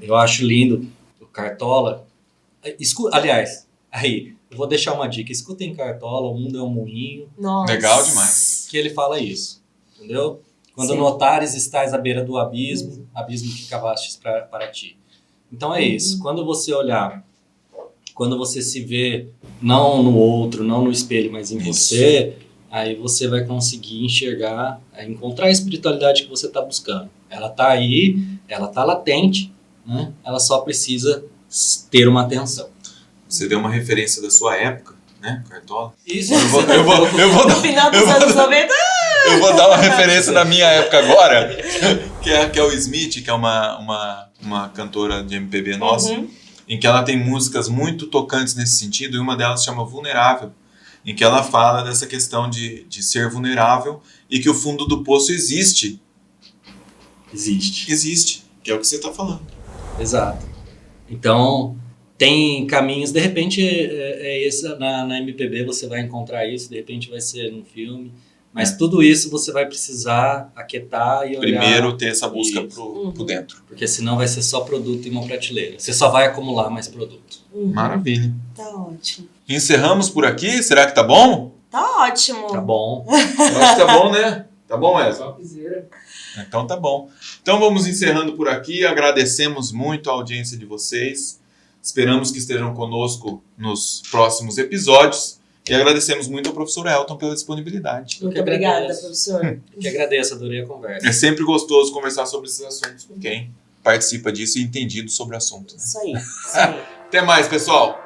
Eu acho lindo o Cartola. Aliás, aí, eu vou deixar uma dica. Escutem Cartola, O Mundo é um Moinho, Nossa. Legal demais. que ele fala isso. Entendeu? Quando Sim. notares estás à beira do abismo, abismo que cavastes para ti. Então é isso. Quando você olhar, quando você se vê não no outro, não no espelho, mas em você, aí você vai conseguir enxergar, encontrar a espiritualidade que você está buscando. Ela está aí, ela está latente, né? Ela só precisa ter uma atenção. Você deu uma referência da sua época, né, Cartola? Isso. Eu vou No dar, final dos anos 90, eu vou dar uma referência da minha época agora, que é o Smith, que é uma cantora de MPB nossa, em que ela tem músicas muito tocantes nesse sentido, e uma delas chama Vulnerável, em que ela fala dessa questão de ser vulnerável e que o fundo do poço existe. Existe, que é o que você está falando. Exato. Então, tem caminhos, de repente, esse, na MPB você vai encontrar isso, de repente vai ser num filme, mas tudo isso você vai precisar aquietar e olhar. Primeiro ter essa busca Isso. pro dentro. Porque senão vai ser só produto em uma prateleira. Você só vai acumular mais produto. Maravilha. tá ótimo. Encerramos por aqui? Será que tá bom? Tá ótimo. Tá bom? Eu acho que tá bom, né? Tá bom, Wesley? Topzera. Então tá bom. Então vamos encerrando por aqui. Agradecemos muito a audiência de vocês. Esperamos que estejam conosco nos próximos episódios. E agradecemos muito ao professor Elton pela disponibilidade. Muito que obrigada, agradeço. professor. Eu que agradeço, adorei a conversa. É sempre gostoso conversar sobre esses assuntos com quem participa disso e entendido sobre o assunto. Né? Isso aí, isso aí. Até mais, pessoal!